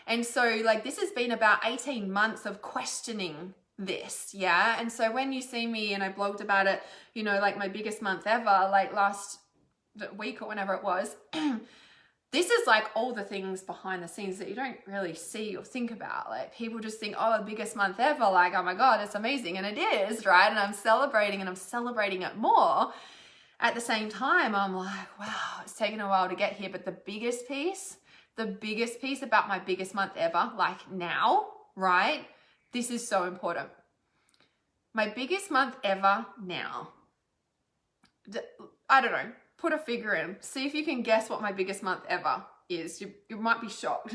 And so like, this has been about 18 months of questioning this. Yeah. And so when you see me, and I blogged about it, like my biggest month ever, like last week or whenever it was, this is like all the things behind the scenes that you don't really see or think about. Like, people just think, oh, the biggest month ever, like, oh my God, it's amazing. And it is, right? And I'm celebrating it more. At the same time, I'm like, wow, it's taken a while to get here. But the biggest piece about my biggest month ever, like now, right? This is so important. My biggest month ever now. I don't know. Put a figure in. See if you can guess what my biggest month ever is. You might be shocked.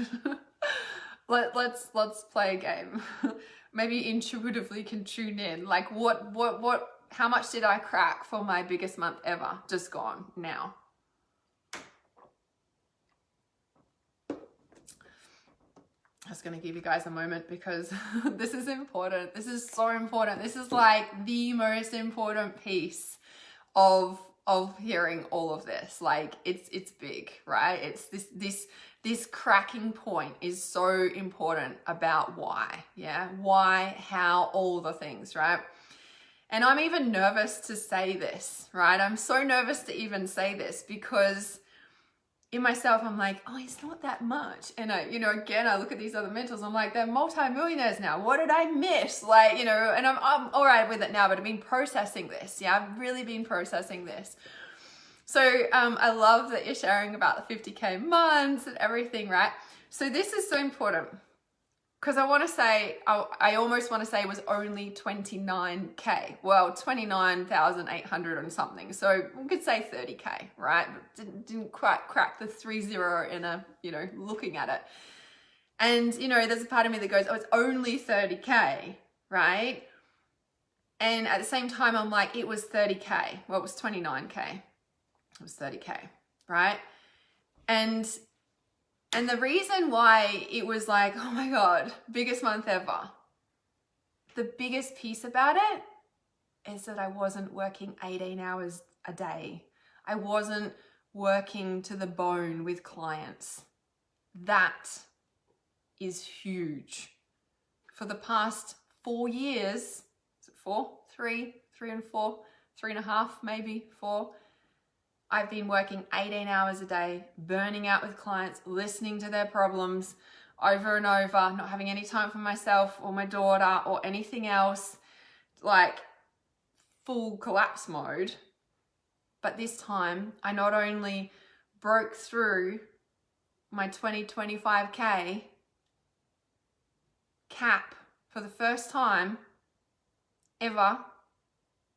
Let's play a game. Maybe intuitively can tune in. Like how much did I crack for my biggest month ever? Just gone now. I was going to give you guys a moment because this is important. This is so important. This is like the most important piece of hearing all of this. Like, it's big, right? It's this cracking point is so important about why, why, how, all the things, right? And I'm even nervous to say this, right? I'm so nervous to even say this because in myself, I'm like, oh, it's not that much. And again, I look at these other mentors, I'm like, they're multimillionaires now. What did I miss? Like, and I'm all right with it now, but I've been processing this. Yeah, I've really been processing this. So I love that you're sharing about the 50K months and everything, right? So this is so important because I want to say, I almost want to say it was only 29K. Well, 29,800 and something. So we could say 30K, right? Didn't quite crack the 30 in a, looking at it. And, there's a part of me that goes, oh, it's only 30K, right? And at the same time, I'm like, it was 30K. Well, it was 29K. It was 30K, right? And the reason why it was like, oh my God, biggest month ever. The biggest piece about it is that I wasn't working 18 hours a day. I wasn't working to the bone with clients. That is huge. For the past 4 years, is it 4? 3 and 4, 3.5, maybe 4. I've been working 18 hours a day, burning out with clients, listening to their problems over and over, not having any time for myself or my daughter or anything else, like full collapse mode. But this time, I not only broke through my 25K cap for the first time ever,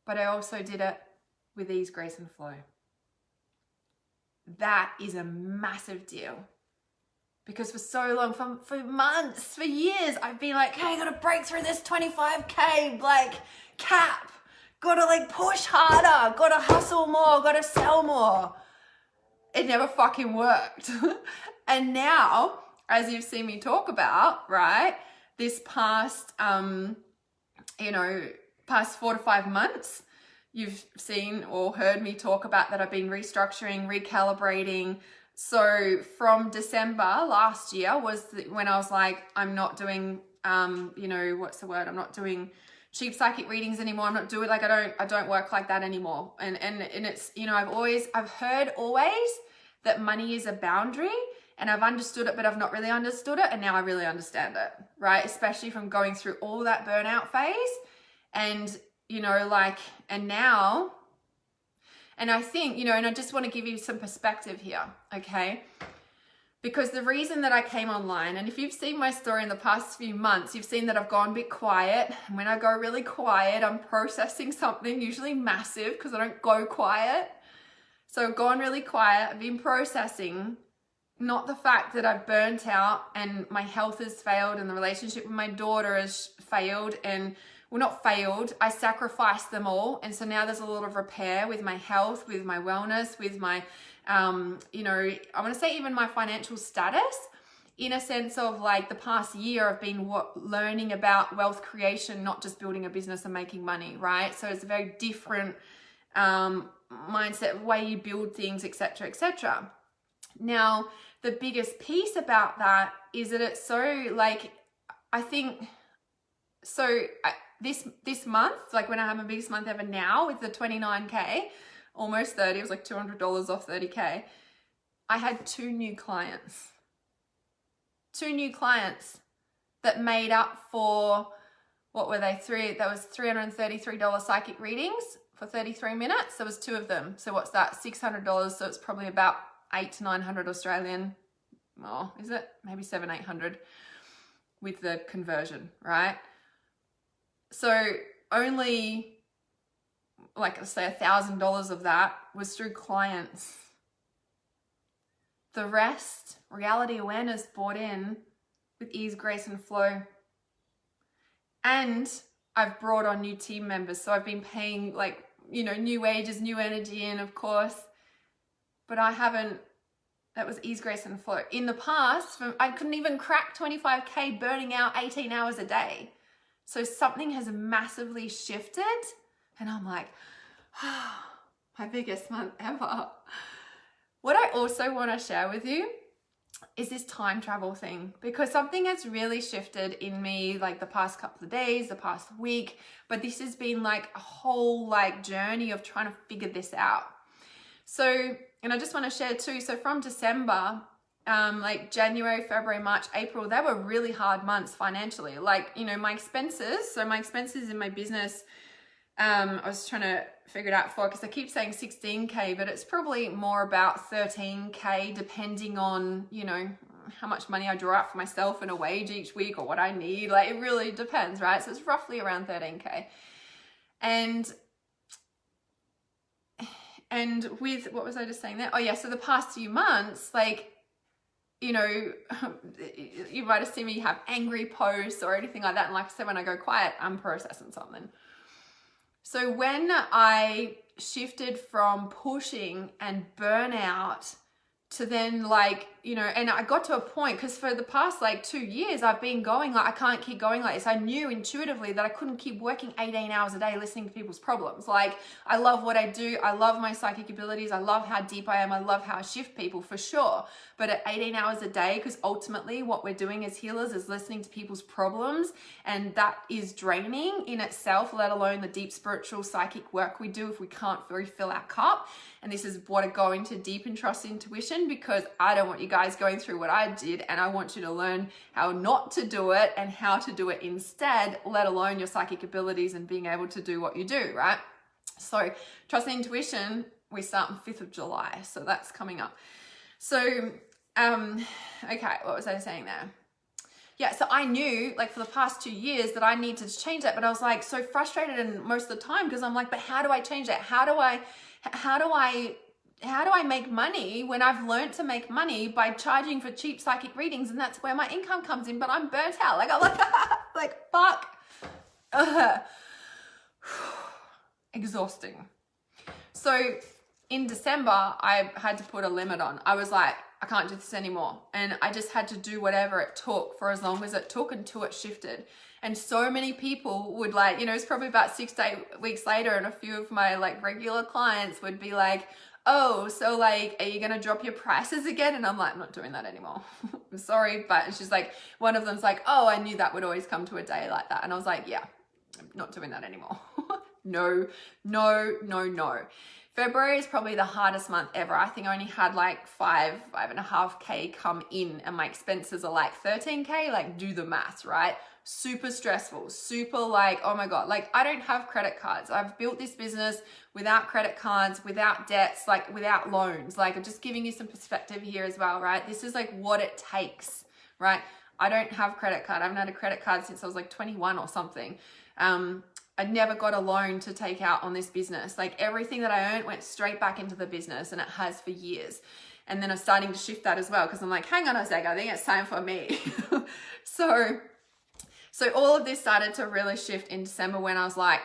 but I also did it with ease, grace, and flow. That is a massive deal because for so long, for months, for years, I've been like, hey, I gotta break through this 25K like cap, gotta like push harder, gotta hustle more, gotta sell more. It never fucking worked. And now, as you've seen me talk about, right, this past, past 4 to 5 months, you've seen or heard me talk about that I've been restructuring, recalibrating, So from December last year was when I was like, I'm not doing, you know, what's the word? I'm not doing cheap psychic readings anymore. I'm not doing, like, I don't work like that anymore. And it's, you know, I've heard always that money is a boundary, and I've understood it, but I've not really understood it. And now I really understand it, right? Especially from going through all that burnout phase. And, you know, like, and now, and I think, you know, and I just want to give you some perspective here, okay? Because the reason that I came online, and if you've seen my story in the past few months, you've seen that I've gone a bit quiet. And when I go really quiet, I'm processing something, usually massive, because I don't go quiet. So I've gone really quiet. I've been processing, not the fact that I've burnt out and my health has failed and the relationship with my daughter has failed, and, well, not failed, I sacrificed them all. And so now there's a lot of repair with my health, with my wellness, with my, you know, I want to say even my financial status, in a sense of like the past year I've been learning about wealth creation, not just building a business and making money, right? So it's a very different mindset, way you build things, etc., etc. Now, the biggest piece about that is that it's so, like, I think, so this month, like when I have my biggest month ever now with the 29K, almost 30, it was like $200 off 30K. I had 2 new clients. 2 new clients that made up for, what were they? That was $333 psychic readings for 33 minutes. There was 2 of them. So what's that? $600. So it's probably about 800 to 900 Australian. Oh, is it? Maybe 700, 800 with the conversion, right? So only, like, let's say $1,000 of that was through clients. The rest, reality awareness, bought in with ease, grace, and flow. And I've brought on new team members. So I've been paying, like, you know, new wages, new energy in, of course. But I haven't, that was ease, grace, and flow. In the past, I couldn't even crack 25K burning out 18 hours a day. So something has massively shifted. And I'm like, oh, my biggest month ever. What I also want to share with you is this time travel thing, because something has really shifted in me, like the past couple of days, the past week, but this has been like a whole like journey of trying to figure this out. So, and I just want to share too, so from December, like January, February, March, April, they were really hard months financially. Like, you know, my expenses, so my expenses in my business, I was trying to figure it out for, because I keep saying 16K, but it's probably more about 13K, depending on, you know, how much money I draw out for myself in a wage each week or what I need. Like, it really depends, right? So it's roughly around 13K. And with, what was I just saying there? Oh yeah, so the past few months, like, you know, you might have seen me have angry posts or anything like that. And like I said, when I go quiet, I'm processing something. So when I shifted from pushing and burnout to then, like, you know, and I got to a point, because for the past like 2 years, I've been going like, I can't keep going like this. I knew intuitively that I couldn't keep working 18 hours a day listening to people's problems. Like, I love what I do. I love my psychic abilities. I love how deep I am. I love how I shift people, for sure. But at 18 hours a day, because ultimately what we're doing as healers is listening to people's problems, and that is draining in itself, let alone the deep spiritual psychic work we do if we can't refill our cup. And this is what I go into deep and trust intuition, because I don't want you guys going through what I did, and I want you to learn how not to do it and how to do it instead, let alone your psychic abilities and being able to do what you do, right? So trust and intuition, we start on 5th of July. So that's coming up. So, okay, what was I saying there? Yeah, so I knew, like, for the past 2 years that I needed to change that, but I was like so frustrated, and most of the time, because I'm like, but how do I change that? How do I make money when I've learned to make money by charging for cheap psychic readings, and that's where my income comes in, but I'm burnt out. Like, I'm like, like, fuck. Exhausting. So in December, I had to put a limit on. I was like, I can't do this anymore. And I just had to do whatever it took for as long as it took until it shifted. And so many people would, like, you know, it's probably about 6 to 8 weeks later, and a few of my like regular clients would be like, oh, so like, are you gonna drop your prices again? And I'm like, I'm not doing that anymore. I'm sorry, but she's like, one of them's like, oh, I knew that would always come to a day like that. And I was like, yeah, I'm not doing that anymore. No, no, no, no. February is probably the hardest month ever. I think I only had like 5.5K come in, and my expenses are like 13K. Like, do the maths, right? Super stressful, super like, oh my God, like I don't have credit cards. I've built this business without credit cards, without debts, like without loans. Like, I'm just giving you some perspective here as well, right? This is like what it takes, right? I don't have credit card. I haven't had a credit card since I was like 21 or something. I never got a loan to take out on this business. Like, everything that I earned went straight back into the business, and it has for years. And then I'm starting to shift that as well, because I'm like, hang on a sec, I think it's time for me. So all of this started to really shift in December, when I was like,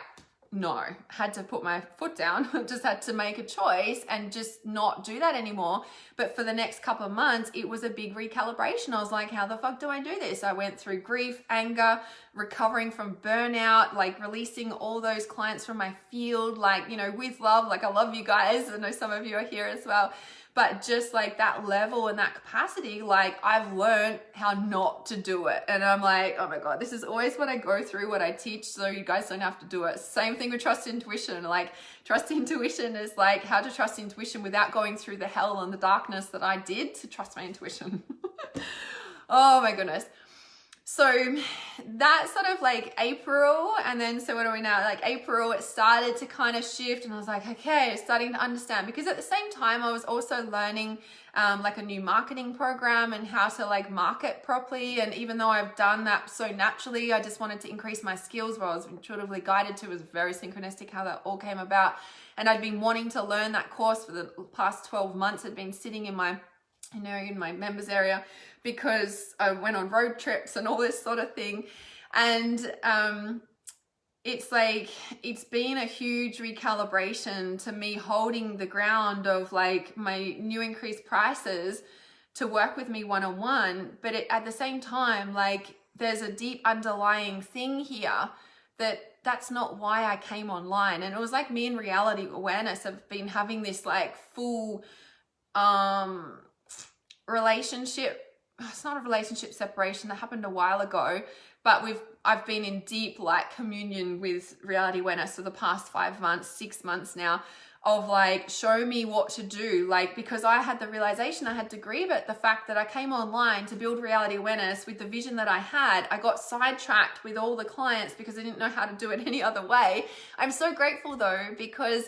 no, had to put my foot down, just had to make a choice and just not do that anymore. But for the next couple of months, it was a big recalibration. I was like, how the fuck do I do this? I went through grief, anger, recovering from burnout, like releasing all those clients from my field, like, you know, with love. Like, I love you guys. I know some of you are here as well. But just like that level and that capacity, like, I've learned how not to do it. And I'm like, oh my God, this is always what I go through, what I teach, so you guys don't have to do it. Same thing with trust intuition. Like, trust intuition is like how to trust intuition without going through the hell and the darkness that I did to trust my intuition. Oh my goodness. So that sort of like April, and then so what are we now? Like April, it started to kind of shift, and I was like, okay, starting to understand, because at the same time I was also learning like a new marketing program and how to like market properly. And even though I've done that so naturally, I just wanted to increase my skills, where I was intuitively guided to. It was very synchronistic how that all came about. And I'd been wanting to learn that course for the past 12 months. It'd been sitting in my, you know, in my members area, because I went on road trips and all this sort of thing. And it's like, it's been a huge recalibration to me, holding the ground of like my new increased prices to work with me one-on-one. But at the same time, like, there's a deep underlying thing here that's not why I came online. And it was like me in reality awareness have been having this like full relationship. It's not a relationship separation, that happened a while ago, but I've been in deep like communion with reality awareness for the past 5 months, 6 months now, of like, show me what to do. Like, because I had the realization, I had to grieve it, the fact that I came online to build reality awareness with the vision that I had. I got sidetracked with all the clients because I didn't know how to do it any other way. I'm so grateful though, because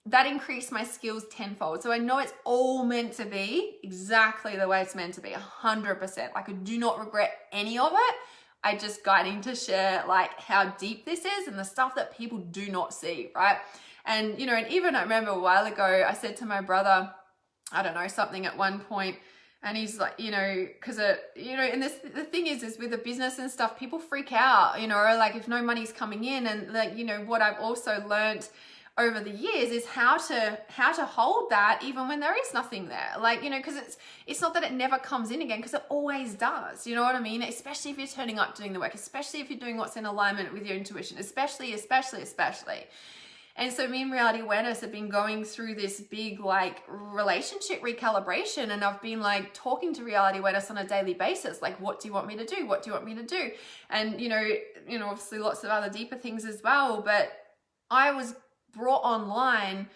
that increased my skills tenfold. So I know it's all meant to be exactly the way it's meant to be, 100%. Like, I do not regret any of it. I just guiding to share like how deep this is and the stuff that people do not see, right? And, you know, and even I remember a while ago, I said to my brother, I don't know, something at one point, and he's like, you know, because you know, and the thing is with the business and stuff, people freak out, you know, like if no money's coming in. And like, you know, what I've also learned over the years is how to hold that even when there is nothing there. Like, you know, because it's not that it never comes in again, because it always does. You know what I mean? Especially if you're turning up doing the work, especially if you're doing what's in alignment with your intuition, especially. And so me and reality awareness have been going through this big like relationship recalibration, and I've been like talking to reality awareness on a daily basis, like, what do you want me to do? What do you want me to do? And you know, obviously lots of other deeper things as well. But I was brought online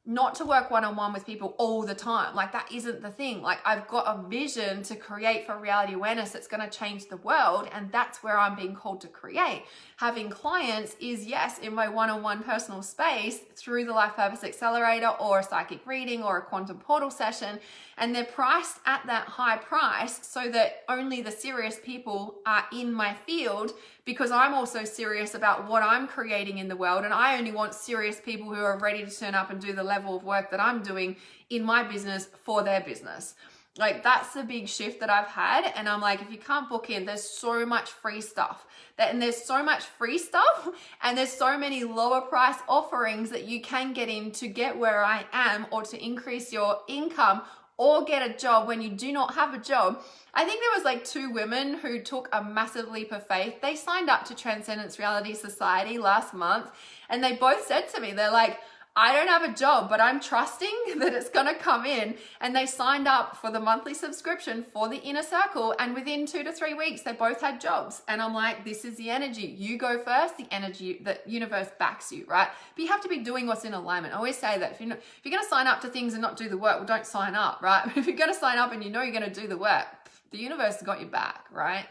not to work one-on-one with people all the time. Like, that isn't the thing. Like, I've got a vision to create for reality awareness that's going to change the world, and that's where I'm being called to create. Having clients is, yes, in my one-on-one personal space through the Life Purpose Accelerator or a psychic reading or a quantum portal session, and they're priced at that high price so that only the serious people are in my field, because I'm also serious about what I'm creating in the world, and I only want serious people who are ready to turn up and do the level of work that I'm doing in my business for their business. Like, that's the big shift that I've had. And I'm like, if you can't book in, there's so much free stuff and there's so much free stuff, and there's so many lower price offerings that you can get in to get where I am, or to increase your income, or get a job when you do not have a job. I think there was like 2 women who took a massive leap of faith. They signed up to Transcendence Reality Society last month, and they both said to me, they're like, I don't have a job, but I'm trusting that it's going to come in. And they signed up for the monthly subscription for the inner circle. And within 2 to 3 weeks, they both had jobs. And I'm like, this is the energy. You go first, the energy, the universe backs you, right? But you have to be doing what's in alignment. I always say that if you're going to sign up to things and not do the work, well, don't sign up, right? But if you're going to sign up and you know you're going to do the work, the universe has got your back, right?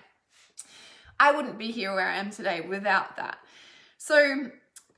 I wouldn't be here where I am today without that. So,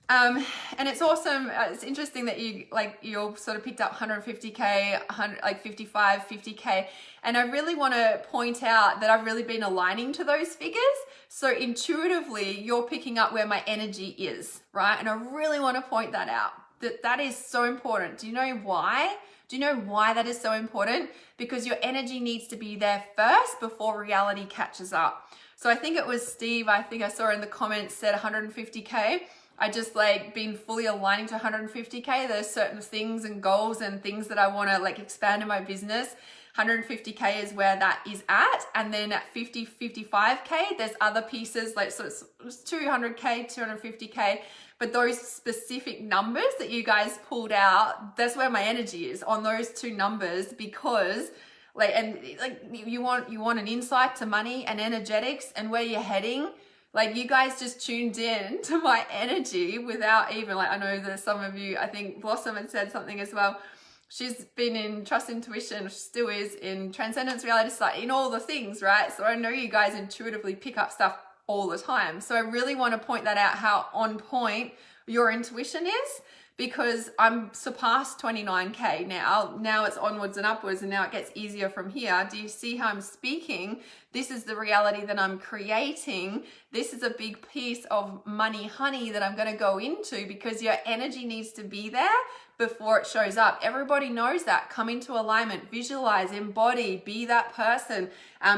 and it's awesome. It's interesting that you all sort of picked up 150K, 55, 50K. And I really want to point out that I've really been aligning to those figures. So intuitively, you're picking up where my energy is, right? And I really want to point that out, that is so important. Do you know why? Do you know why that is so important? Because your energy needs to be there first before reality catches up. So I think it was Steve, I think I saw in the comments, said 150K. I just been fully aligning to 150K. There's certain things and goals and things that I want to expand in my business. 150K is where that is at. And then at 55K, there's other pieces so it's 200K, 250K. But those specific numbers that you guys pulled out, that's where my energy is, on those two numbers, because you want an insight to money and energetics and where you're heading. You guys just tuned in to my energy without even, I know that some of you, I think Blossom had said something as well. She's been in Trust Intuition, she still is in Transcendence Reality Society, in all the things, right? So I know you guys intuitively pick up stuff all the time. So I really want to point that out, how on point your intuition is, because I'm surpassed 29K now. Now it's onwards and upwards, and now it gets easier from here. Do you see how I'm speaking? This is the reality that I'm creating. This is a big piece of money honey that I'm going to go into, because your energy needs to be there before it shows up. Everybody knows that. Come into alignment, visualize, embody, be that person,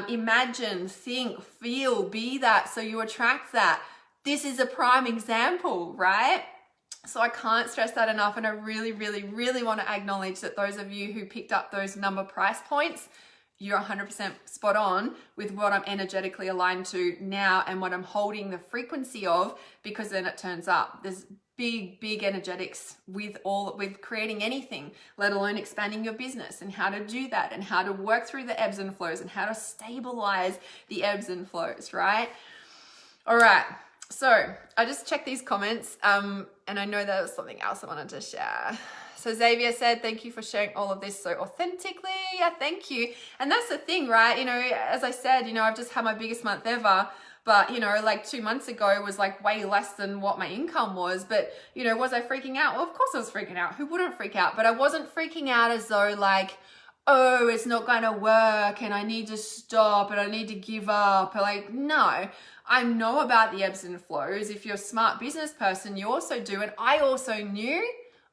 imagine, think, feel, be that, so you attract that. This is a prime example, right? So I can't stress that enough. And I really, really, really want to acknowledge that those of you who picked up those number price points, you're 100% spot on with what I'm energetically aligned to now and what I'm holding the frequency of, because then it turns up. There's big energetics with creating anything, let alone expanding your business, and how to do that, and how to work through the ebbs and flows, and how to stabilize the ebbs and flows, right? All right. So I just checked these comments, and I know there was something else I wanted to share. So Xavier said, thank you for sharing all of this so authentically. Yeah, thank you. And that's the thing, right? As I said, I've just had my biggest month ever, but 2 months ago it was way less than what my income was. But, was I freaking out? Well, of course I was freaking out. Who wouldn't freak out? But I wasn't freaking out as though oh, it's not going to work and I need to stop and I need to give up. No. I know about the ebbs and flows. If you're a smart business person, you also do. And I also knew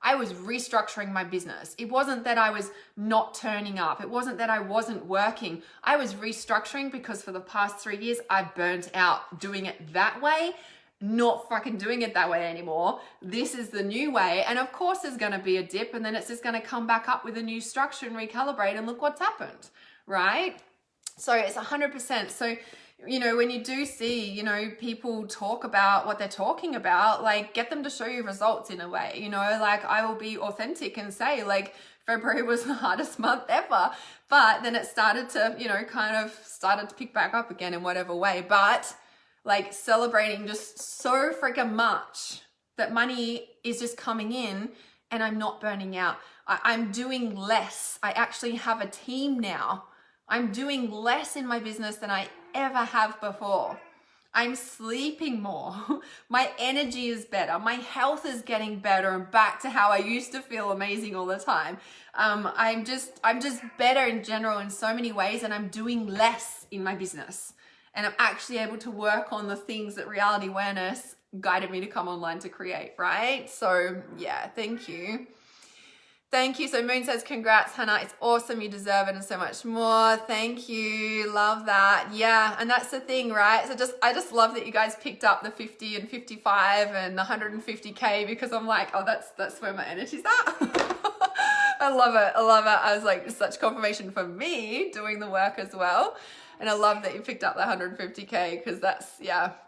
I was restructuring my business. It wasn't that I was not turning up. It wasn't that I wasn't working. I was restructuring because for the past 3 years, I burnt out doing it that way, not fucking doing it that way anymore. This is the new way. And of course, there's going to be a dip, and then it's just going to come back up with a new structure and recalibrate, and look what's happened, right? So it's 100%. So, when you do see, people talk about what they're talking about, get them to show you results in a way, I will be authentic and say, February was the hardest month ever, but then it started to, started to pick back up again in whatever way. But celebrating just so freaking much that money is just coming in and I'm not burning out. I'm doing less. I actually have a team now. I'm doing less in my business than I ever have before. I'm sleeping more. My energy is better. My health is getting better and back to how I used to feel amazing all the time. I'm just better in general in so many ways, and I'm doing less in my business. And I'm actually able to work on the things that reality awareness guided me to come online to create, right? So yeah, thank you. Thank you. So Moon says, congrats, Hannah. It's awesome. You deserve it and so much more. Thank you. Love that. Yeah. And that's the thing, right? So I just love that you guys picked up the 50 and 55 and 150K, because I'm oh, that's where my energy's at. I love it. I love it. I was such confirmation for me doing the work as well. And I love that you picked up the 150K, because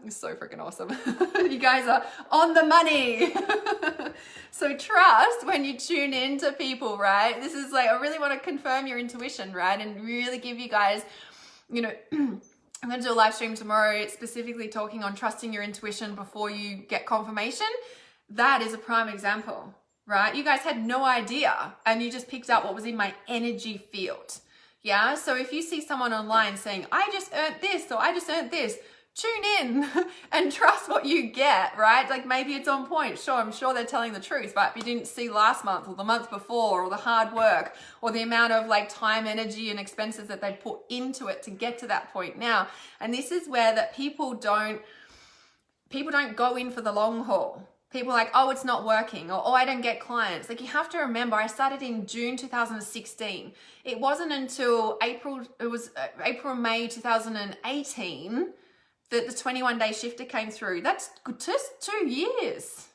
it's so freaking awesome. You guys are on the money. So trust when you tune in to people, right? This is like, I really want to confirm your intuition, right? And really give you guys, you know, I'm going to do a live stream tomorrow specifically talking on trusting your intuition before you get confirmation. That is a prime example, right? You guys had no idea and you just picked up what was in my energy field. Yeah. So if you see someone online saying, I just earned this, or I just earned this, tune in and trust what you get, right? Like maybe it's on point. Sure, I'm sure they're telling the truth, but if you didn't see last month or the month before or the hard work or the amount of like time, energy and expenses that they put into it to get to that point now. And this is where that people don't go in for the long haul. People are like, oh, it's not working, or oh, I don't get clients. Like you have to remember, I started in June 2016. It wasn't until April, May 2018 that the 21-day shifter came through. That's just 2 years.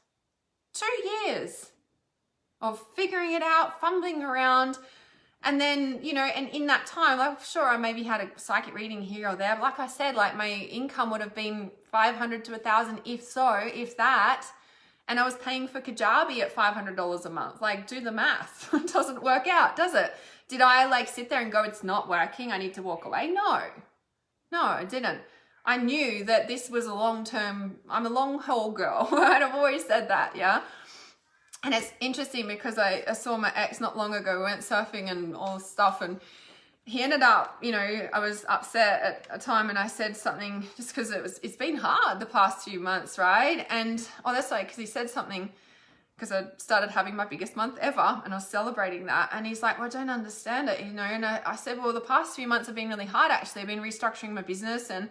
2 years of figuring it out, fumbling around. And then, you know, and in that time, like sure, I maybe had a psychic reading here or there. But like I said, like my income would have been 500 to 1,000, if so, if that. And I was paying for Kajabi at $500 a month. Like, do the math. It doesn't work out, does it? Did I like sit there and go, it's not working, I need to walk away? No, I didn't. I knew that this was a long-term, I'm a long haul girl. Right? I've always said that, yeah? And it's interesting because I saw my ex not long ago, we went surfing and all this stuff, and he ended up, you know, I was upset at a time and I said something just because it's been hard the past few months, right? And, oh, that's right, because he said something because I started having my biggest month ever and I was celebrating that. And he's like, well, I don't understand it, you know? And I said, well, the past few months have been really hard, actually. I've been restructuring my business and,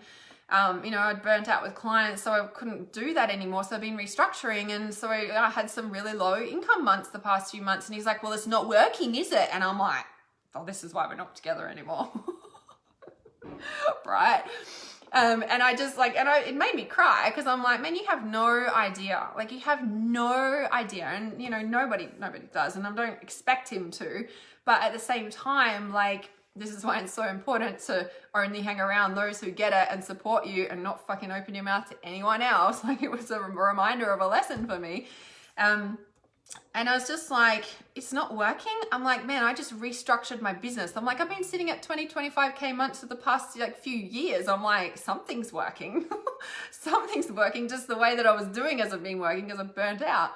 you know, I'd burnt out with clients, so I couldn't do that anymore. So I've been restructuring. And so I had some really low income months the past few months. And he's like, well, it's not working, is it? And I'm like, oh, this is why we're not together anymore. Right? And I just like, it made me cry because I'm like, man, you have no idea. Like you have no idea. And you know, nobody does. And I don't expect him to, but at the same time, like, this is why it's so important to only hang around those who get it and support you and not fucking open your mouth to anyone else. Like it was a reminder of a lesson for me. And I was just like, it's not working. I'm like, man, I just restructured my business. I'm like, I've been sitting at 25K months for the past like few years. I'm like, something's working. Something's working. Just the way that I was doing hasn't been working because I'm burnt out.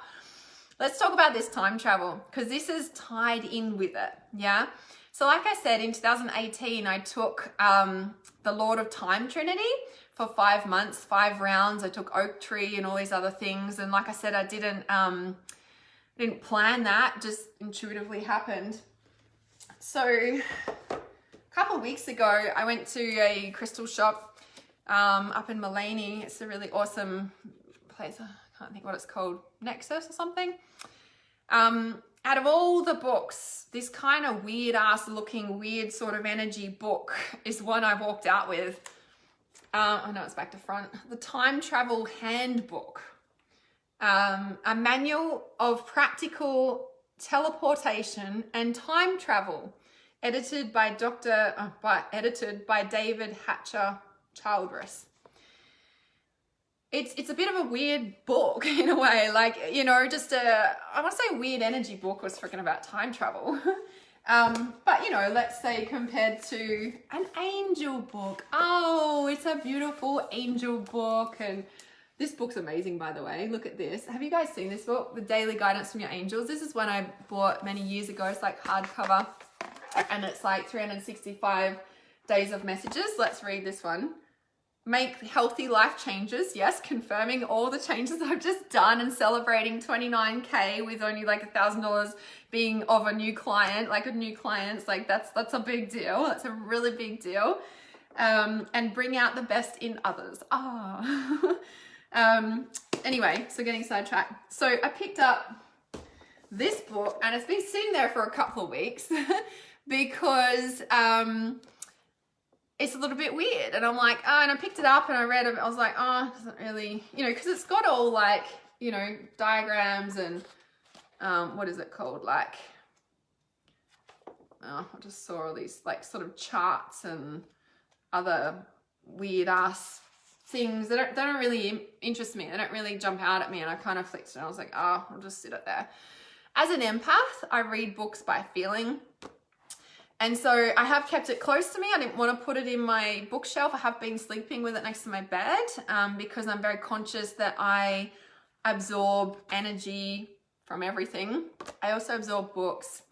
Let's talk about this time travel because this is tied in with it. Yeah. So like I said, in 2018, I took the Lord of Time Trinity for 5 months, 5 rounds. I took Oak Tree and all these other things. And like I said, I didn't plan that, just intuitively happened. So a couple of weeks ago, I went to a crystal shop up in Mullaney. It's a really awesome place. I can't think what it's called, Nexus or something. Out of all the books, this kind of weird ass looking, weird sort of energy book is one I walked out with. Oh no, it's back to front. The Time Travel Handbook. A manual of practical teleportation and time travel, edited by David Hatcher Childress. It's a bit of a weird book in a way, like, you know, just I want to say weird energy book was freaking about time travel. But you know, let's say compared to an angel book. Oh, it's a beautiful angel book. And this book's amazing, by the way. Look at this. Have you guys seen this book? The Daily Guidance from Your Angels. This is one I bought many years ago. It's like hardcover and it's like 365 days of messages. Let's read this one. Make healthy life changes. Yes, confirming all the changes I've just done and celebrating 29K with only like $1,000 being of a new client, like a new client's like that's a big deal. That's a really big deal. And bring out the best in others. Anyway, so getting sidetracked. So I picked up this book and it's been sitting there for a couple of weeks because it's a little bit weird. And I'm like, oh, and I picked it up and I read it. I was like, oh, it doesn't really, you know, because it's got all like, you know, diagrams and what is it called? Like, I just saw all these like sort of charts and other weird ass things that don't really interest me. They don't really jump out at me. And I kind of flicked it and I was like, oh, I'll just sit it there. As an empath, I read books by feeling. And so I have kept it close to me. I didn't want to put it in my bookshelf. I have been sleeping with it next to my bed because I'm very conscious that I absorb energy from everything. I also absorb books.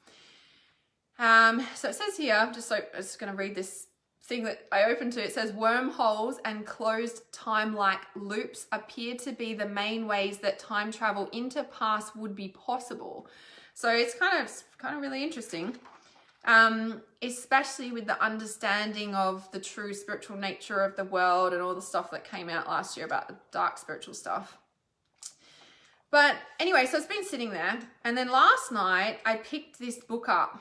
So it says here, I'm just going to read this thing that I opened to. It says, wormholes and closed time-like loops appear to be the main ways that time travel into past would be possible. So it's kind of really interesting. Especially with the understanding of the true spiritual nature of the world and all the stuff that came out last year about the dark spiritual stuff. But anyway, so it's been sitting there. And then last night I picked this book up.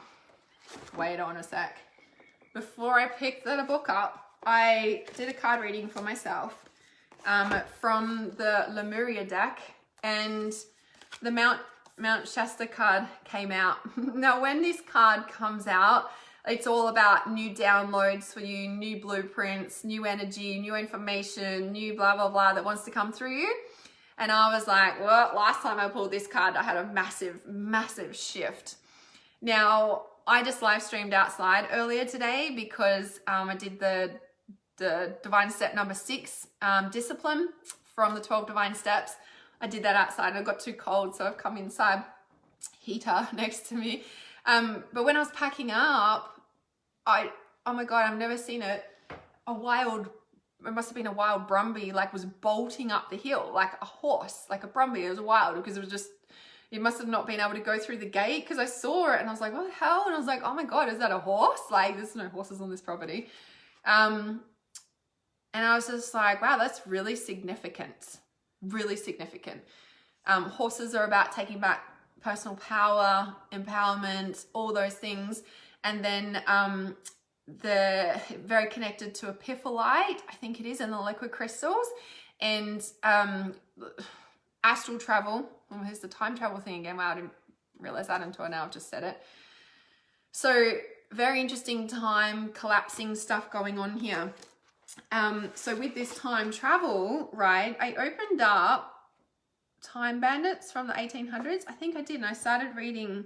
Wait on a sec. Before I picked that book up, I did a card reading for myself from the Lemuria deck, and the Mount Shasta card came out. Now, when this card comes out, it's all about new downloads for you, new blueprints, new energy, new information, new blah, blah, blah that wants to come through you. And I was like, well, last time I pulled this card, I had a massive, massive shift. Now, I just live streamed outside earlier today because I did the Divine Step number 6 discipline from the 12 Divine Steps. I did that outside. I got too cold, so I've come inside. Heater next to me. But when I was packing up, oh my God, I've never seen it. It must have been a wild Brumby, like was bolting up the hill, like a horse, like a Brumby. It was wild because it must have not been able to go through the gate because I saw it and I was like, what the hell? And I was like, oh my God, is that a horse? Like, there's no horses on this property. And I was just like, wow, that's really significant. Really significant. Horses are about taking back personal power, empowerment, all those things. And then they're very connected to epiphyllite, I think it is, and the liquid crystals. And astral travel. Oh, here's the time travel thing again. Wow, I didn't realize that until now I've just said it. So very interesting time, collapsing stuff going on here. So with this time travel, right, I opened up Time Bandits from the 1800s. I think I did, and I started reading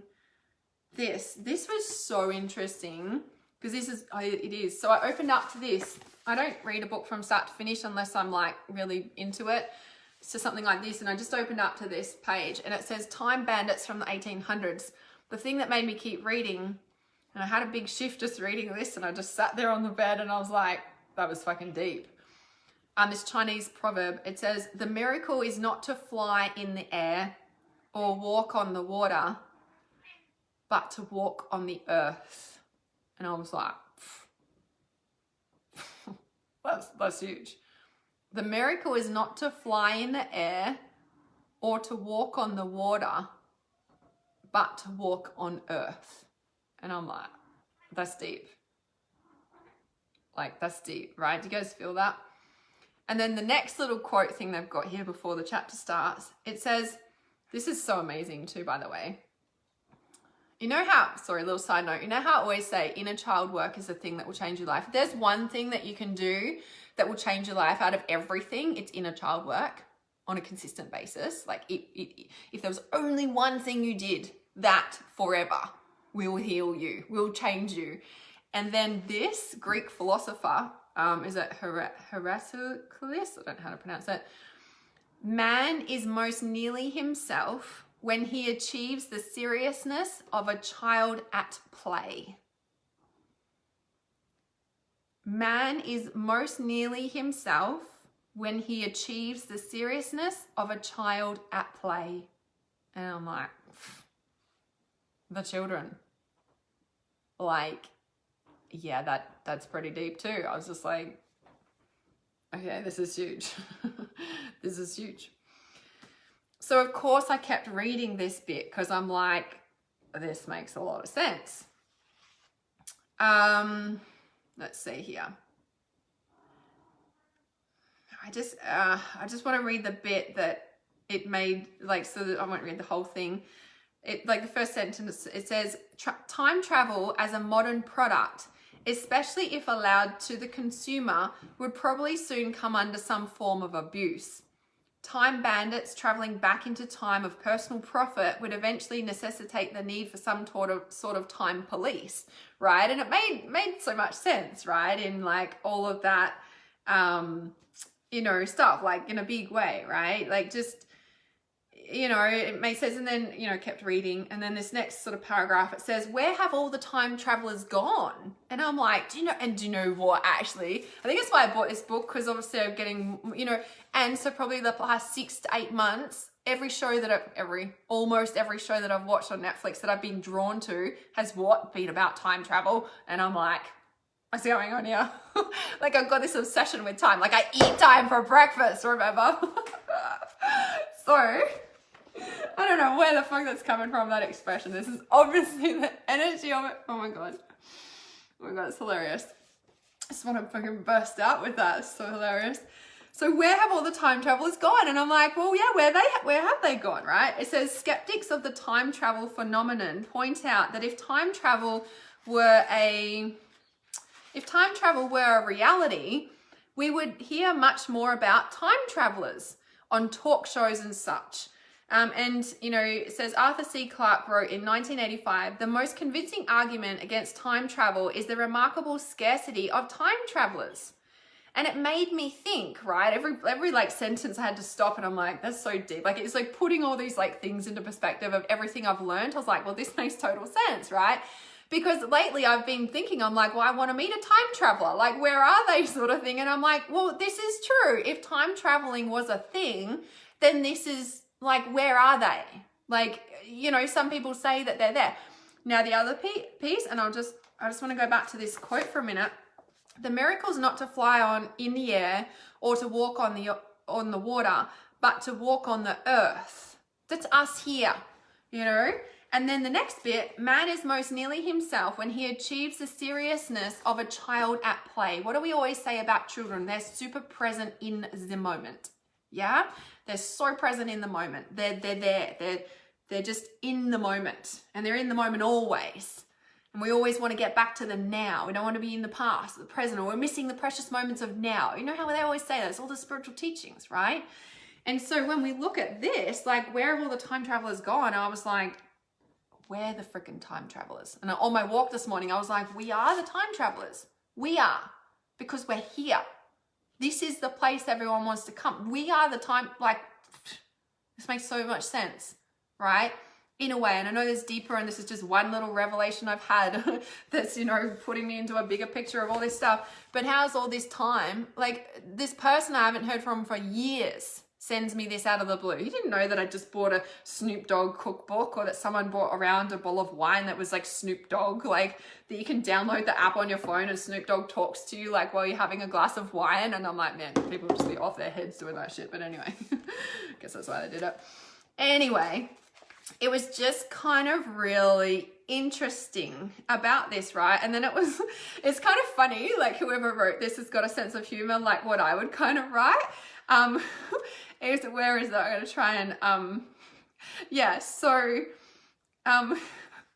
this. This was so interesting because it is. So I opened up to this. I don't read a book from start to finish unless I'm like really into it. So something like this, and I just opened up to this page and it says Time Bandits from the 1800s. The thing that made me keep reading, and I had a big shift just reading this, and I just sat there on the bed and I was like, that was fucking deep. This Chinese proverb, it says, the miracle is not to fly in the air or walk on the water, but to walk on the earth. And I was like, that's huge. The miracle is not to fly in the air or to walk on the water, but to walk on earth. And I'm like, that's deep. Like, that's deep, right? Do you guys feel that? And then the next little quote thing they've got here before the chapter starts, it says, this is so amazing too, by the way. You know how, sorry, a little side note, you know how I always say inner child work is the thing that will change your life? If there's one thing that you can do that will change your life out of everything, it's inner child work on a consistent basis. Like if there was only one thing you did, that forever will heal you, will change you. And then this Greek philosopher, is it Heraclitus? I don't know how to pronounce it. Man is most nearly himself when he achieves the seriousness of a child at play. Man is most nearly himself when he achieves the seriousness of a child at play. And I'm like, the children. Like, yeah, that's pretty deep too. I was just like, okay, this is huge. This is huge. So of course I kept reading this bit because I'm like, this makes a lot of sense. Let's see here. I just want to read the bit that it made, like, so that I won't read the whole thing. It, like the first sentence, it says, time travel as a modern product especially if allowed to the consumer, would probably soon come under some form of abuse. Time bandits traveling back into time of personal profit would eventually necessitate the need for some sort of time police, right? And it made so much sense, right? In like all of that, stuff, like in a big way, right? Like just, it makes sense. And then, kept reading. And then this next sort of paragraph, it says, where have all the time travelers gone? And I'm like, do you know what, actually? I think it's why I bought this book, because obviously I'm getting, and so probably the past 6 to 8 months, almost every show that I've watched on Netflix that I've been drawn to has been about time travel. And I'm like, what's going on here? Like I've got this obsession with time. Like I eat time for breakfast, remember? So I don't know where the fuck that's coming from, that expression. This is obviously the energy of it. Oh my god, it's hilarious. I just want to fucking burst out with that. It's so hilarious. So where have all the time travelers gone? And I'm like, well, yeah, where have they gone, right? It says skeptics of the time travel phenomenon point out that if time travel were a reality, we would hear much more about time travelers on talk shows and such. It says Arthur C. Clarke wrote in 1985, the most convincing argument against time travel is the remarkable scarcity of time travelers. And it made me think, right? Every like sentence I had to stop and I'm like, that's so deep. Like it's like putting all these like things into perspective of everything I've learned. I was like, well, this makes total sense, right? Because lately I've been thinking, I'm like, well, I want to meet a time traveler. Like, where are they, sort of thing? And I'm like, well, this is true. If time traveling was a thing, then this is like, where are they? Like, some people say that they're there. Now, the other piece, and I just want to go back to this quote for a minute. The miracle's not to fly in the air or to walk on the water, but to walk on the earth. That's us here, And then the next bit, man is most nearly himself when he achieves the seriousness of a child at play. What do we always say about children? They're super present in the moment. Yeah? They're so present in the moment. They're there. They're just in the moment. And they're in the moment always. And we always want to get back to the now. We don't want to be in the past, the present, or we're missing the precious moments of now. You know how they always say that? It's all the spiritual teachings, right? And so when we look at this, like, where have all the time travelers gone? I was like, we're the freaking time travelers. And on my walk this morning, I was like, we are the time travelers. We are, because we're here. This is the place everyone wants to come. We are the time, like, this makes so much sense, right? In a way. And I know there's deeper, and this is just one little revelation I've had that's, putting me into a bigger picture of all this stuff. But how's all this time, like, this person I haven't heard from for years sends me this out of the blue. He didn't know that I just bought a Snoop Dogg cookbook, or that someone brought around a bottle of wine that was like Snoop Dogg, like that you can download the app on your phone and Snoop Dogg talks to you like while you're having a glass of wine. And I'm like, man, people would just be off their heads doing that shit. But anyway, guess that's why they did it. Anyway, it was just kind of really interesting about this, right? And then it's kind of funny, like whoever wrote this has got a sense of humor, like what I would kind of write. Where is that? I'm going to try and,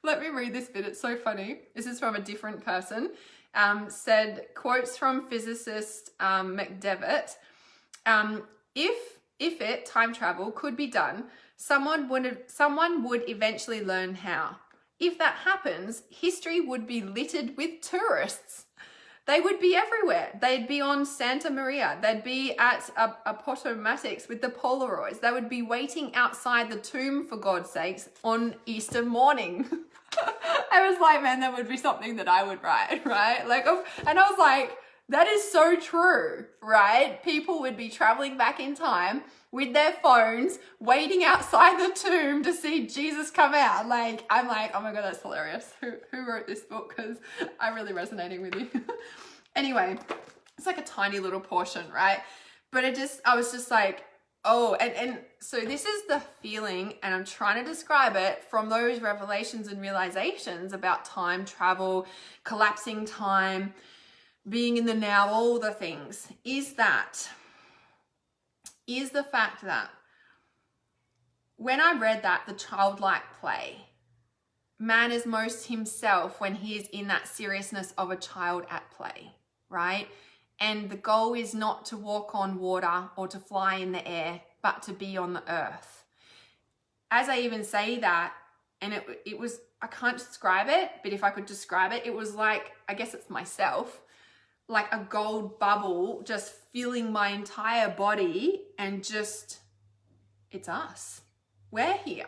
let me read this bit. It's so funny. This is from a different person. Said, quotes from physicist McDevitt. If time travel could be done, someone would eventually learn how. If that happens, history would be littered with tourists. They would be everywhere. They'd be on Santa Maria. They'd be at Appomattox with the Polaroids. They would be waiting outside the tomb, for God's sakes, on Easter morning. I was like, man, that would be something that I would write, right? Like, and I was like, that is so true, right? People would be traveling back in time with their phones, waiting outside the tomb to see Jesus come out. Like, I'm like, oh my God, that's hilarious. Who wrote this book? Because I'm really resonating with you. Anyway, it's like a tiny little portion, right? But I was just like, oh, and so this is the feeling, and I'm trying to describe it from those revelations and realizations about time travel, collapsing time, being in the now, all the things, is the fact that when I read that, the childlike play, man is most himself when he is in that seriousness of a child at play, right? And the goal is not to walk on water or to fly in the air, but to be on the earth. As I even say that, and it was, I can't describe it, but if I could describe it, it was like, I guess it's myself, like a gold bubble just filling my entire body, and just, it's us. We're here.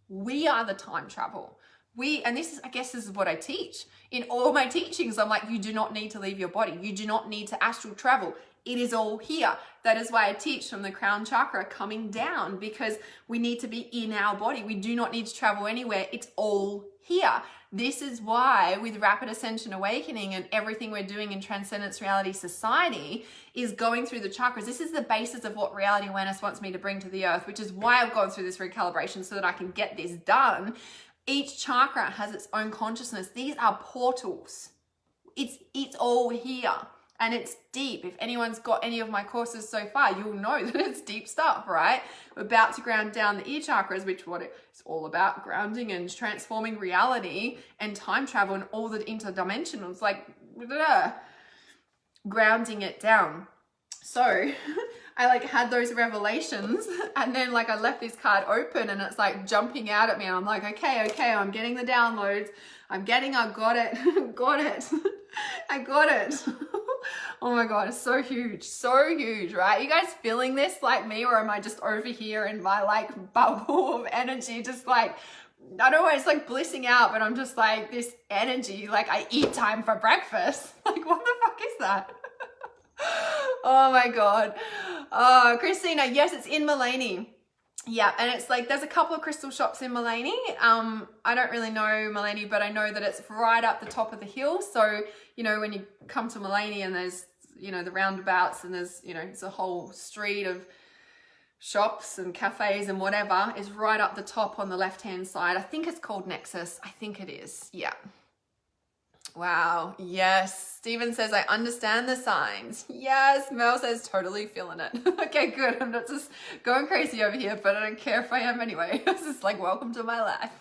We are the time travel. And this is, I guess this is what I teach. In all my teachings, I'm like, you do not need to leave your body. You do not need to astral travel. It is all here. That is why I teach from the crown chakra coming down, because we need to be in our body. We do not need to travel anywhere. It's all here. This is why with Rapid Ascension Awakening and everything we're doing in Transcendence Reality Society is going through the chakras. This is the basis of what Reality Awareness wants me to bring to the earth, which is why I've gone through this recalibration so that I can get this done. Each chakra has its own consciousness. These are portals. It's all here, and it's deep. If anyone's got any of my courses so far, you'll know that it's deep stuff, right? We're about to ground down the ear chakras, which what it's all about, grounding and transforming reality and time travel and all the interdimensionals, like grounding it down. So I like had those revelations, and then like I left this card open and it's like jumping out at me, and I'm like, okay, I'm getting the downloads. I got it. got it. I got it. Oh my God, it's so huge, right? You guys feeling this like me, or am I just over here in my like bubble of energy, just like, I don't know, it's like blissing out, but I'm just like this energy, like I eat time for breakfast. Like, what the fuck is that? Oh my God. Oh, Christina, yes, it's in Mulaney. Yeah, and it's like, there's a couple of crystal shops in Mulaney. I don't really know Mulaney, but I know that it's right up the top of the hill. So, you know, when you come to Mulaney and there's, you know, the roundabouts and there's, you know, it's a whole street of shops and cafes and whatever, is right up the top on the left-hand side. I think it's called Nexus. I think it is. Yeah. Wow. Yes. Stephen says, I understand the signs. Yes. Mel says, totally feeling it. Okay, good. I'm not just going crazy over here, but I don't care if I am anyway. It's just like, welcome to my life.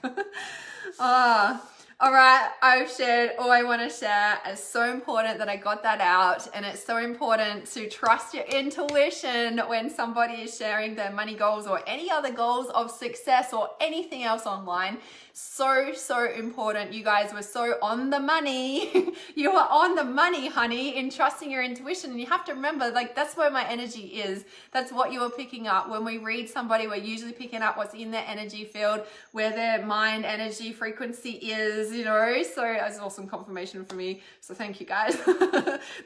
All right. I've shared all I want to share. It's so important that I got that out. And it's so important to trust your intuition when somebody is sharing their money goals or any other goals of success or anything else online. So important. You guys were so on the money. You were on the money, honey, in trusting your intuition. And you have to remember, like, that's where my energy is. That's what you are picking up. When we read somebody, we're usually picking up what's in their energy field, where their mind energy frequency is, you know. So it's awesome confirmation for me. So thank you guys.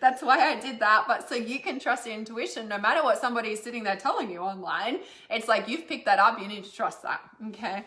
That's why I did that. But so you can trust your intuition no matter what somebody is sitting there telling you online. It's like, you've picked that up. You need to trust that. Okay.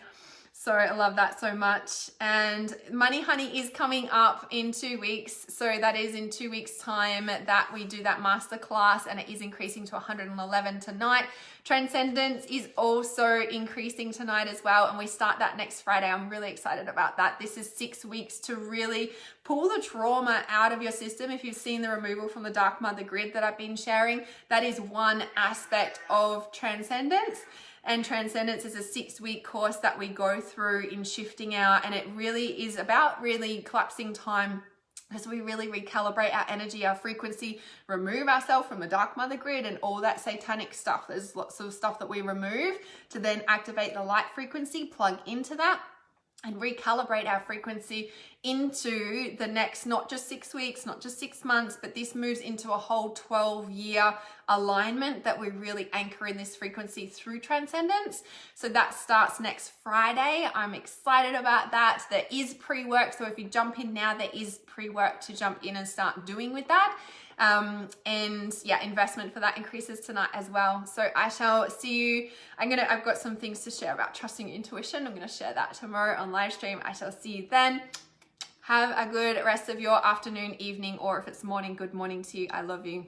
So I love that so much. And Money Honey is coming up in 2 weeks. So that is in 2 weeks time that we do that masterclass, and it is increasing to 111 tonight. Transcendence is also increasing tonight as well. And we start that next Friday. I'm really excited about that. This is 6 weeks to really pull the trauma out of your system. If you've seen the removal from the Dark Mother grid that I've been sharing, that is one aspect of Transcendence. And Transcendence is a 6-week course that we go through in shifting out, and it really is about really collapsing time as we really recalibrate our energy, our frequency, remove ourselves from the Dark Mother grid and all that satanic stuff. There's lots of stuff that we remove to then activate the light frequency, plug into that, and recalibrate our frequency into the next, not just 6 weeks, not just 6 months, but this moves into a whole 12-year alignment that we really anchor in this frequency through Transcendence. So that starts next Friday. I'm excited about that. There is pre-work. So if you jump in now, there is pre-work to jump in and start doing with that. And yeah, investment for that increases tonight as well. So I shall see you. I've got some things to share about trusting intuition. I'm going to share that tomorrow on live stream. I shall see you then. Have a good rest of your afternoon, evening, or if it's morning, good morning to you. I love you.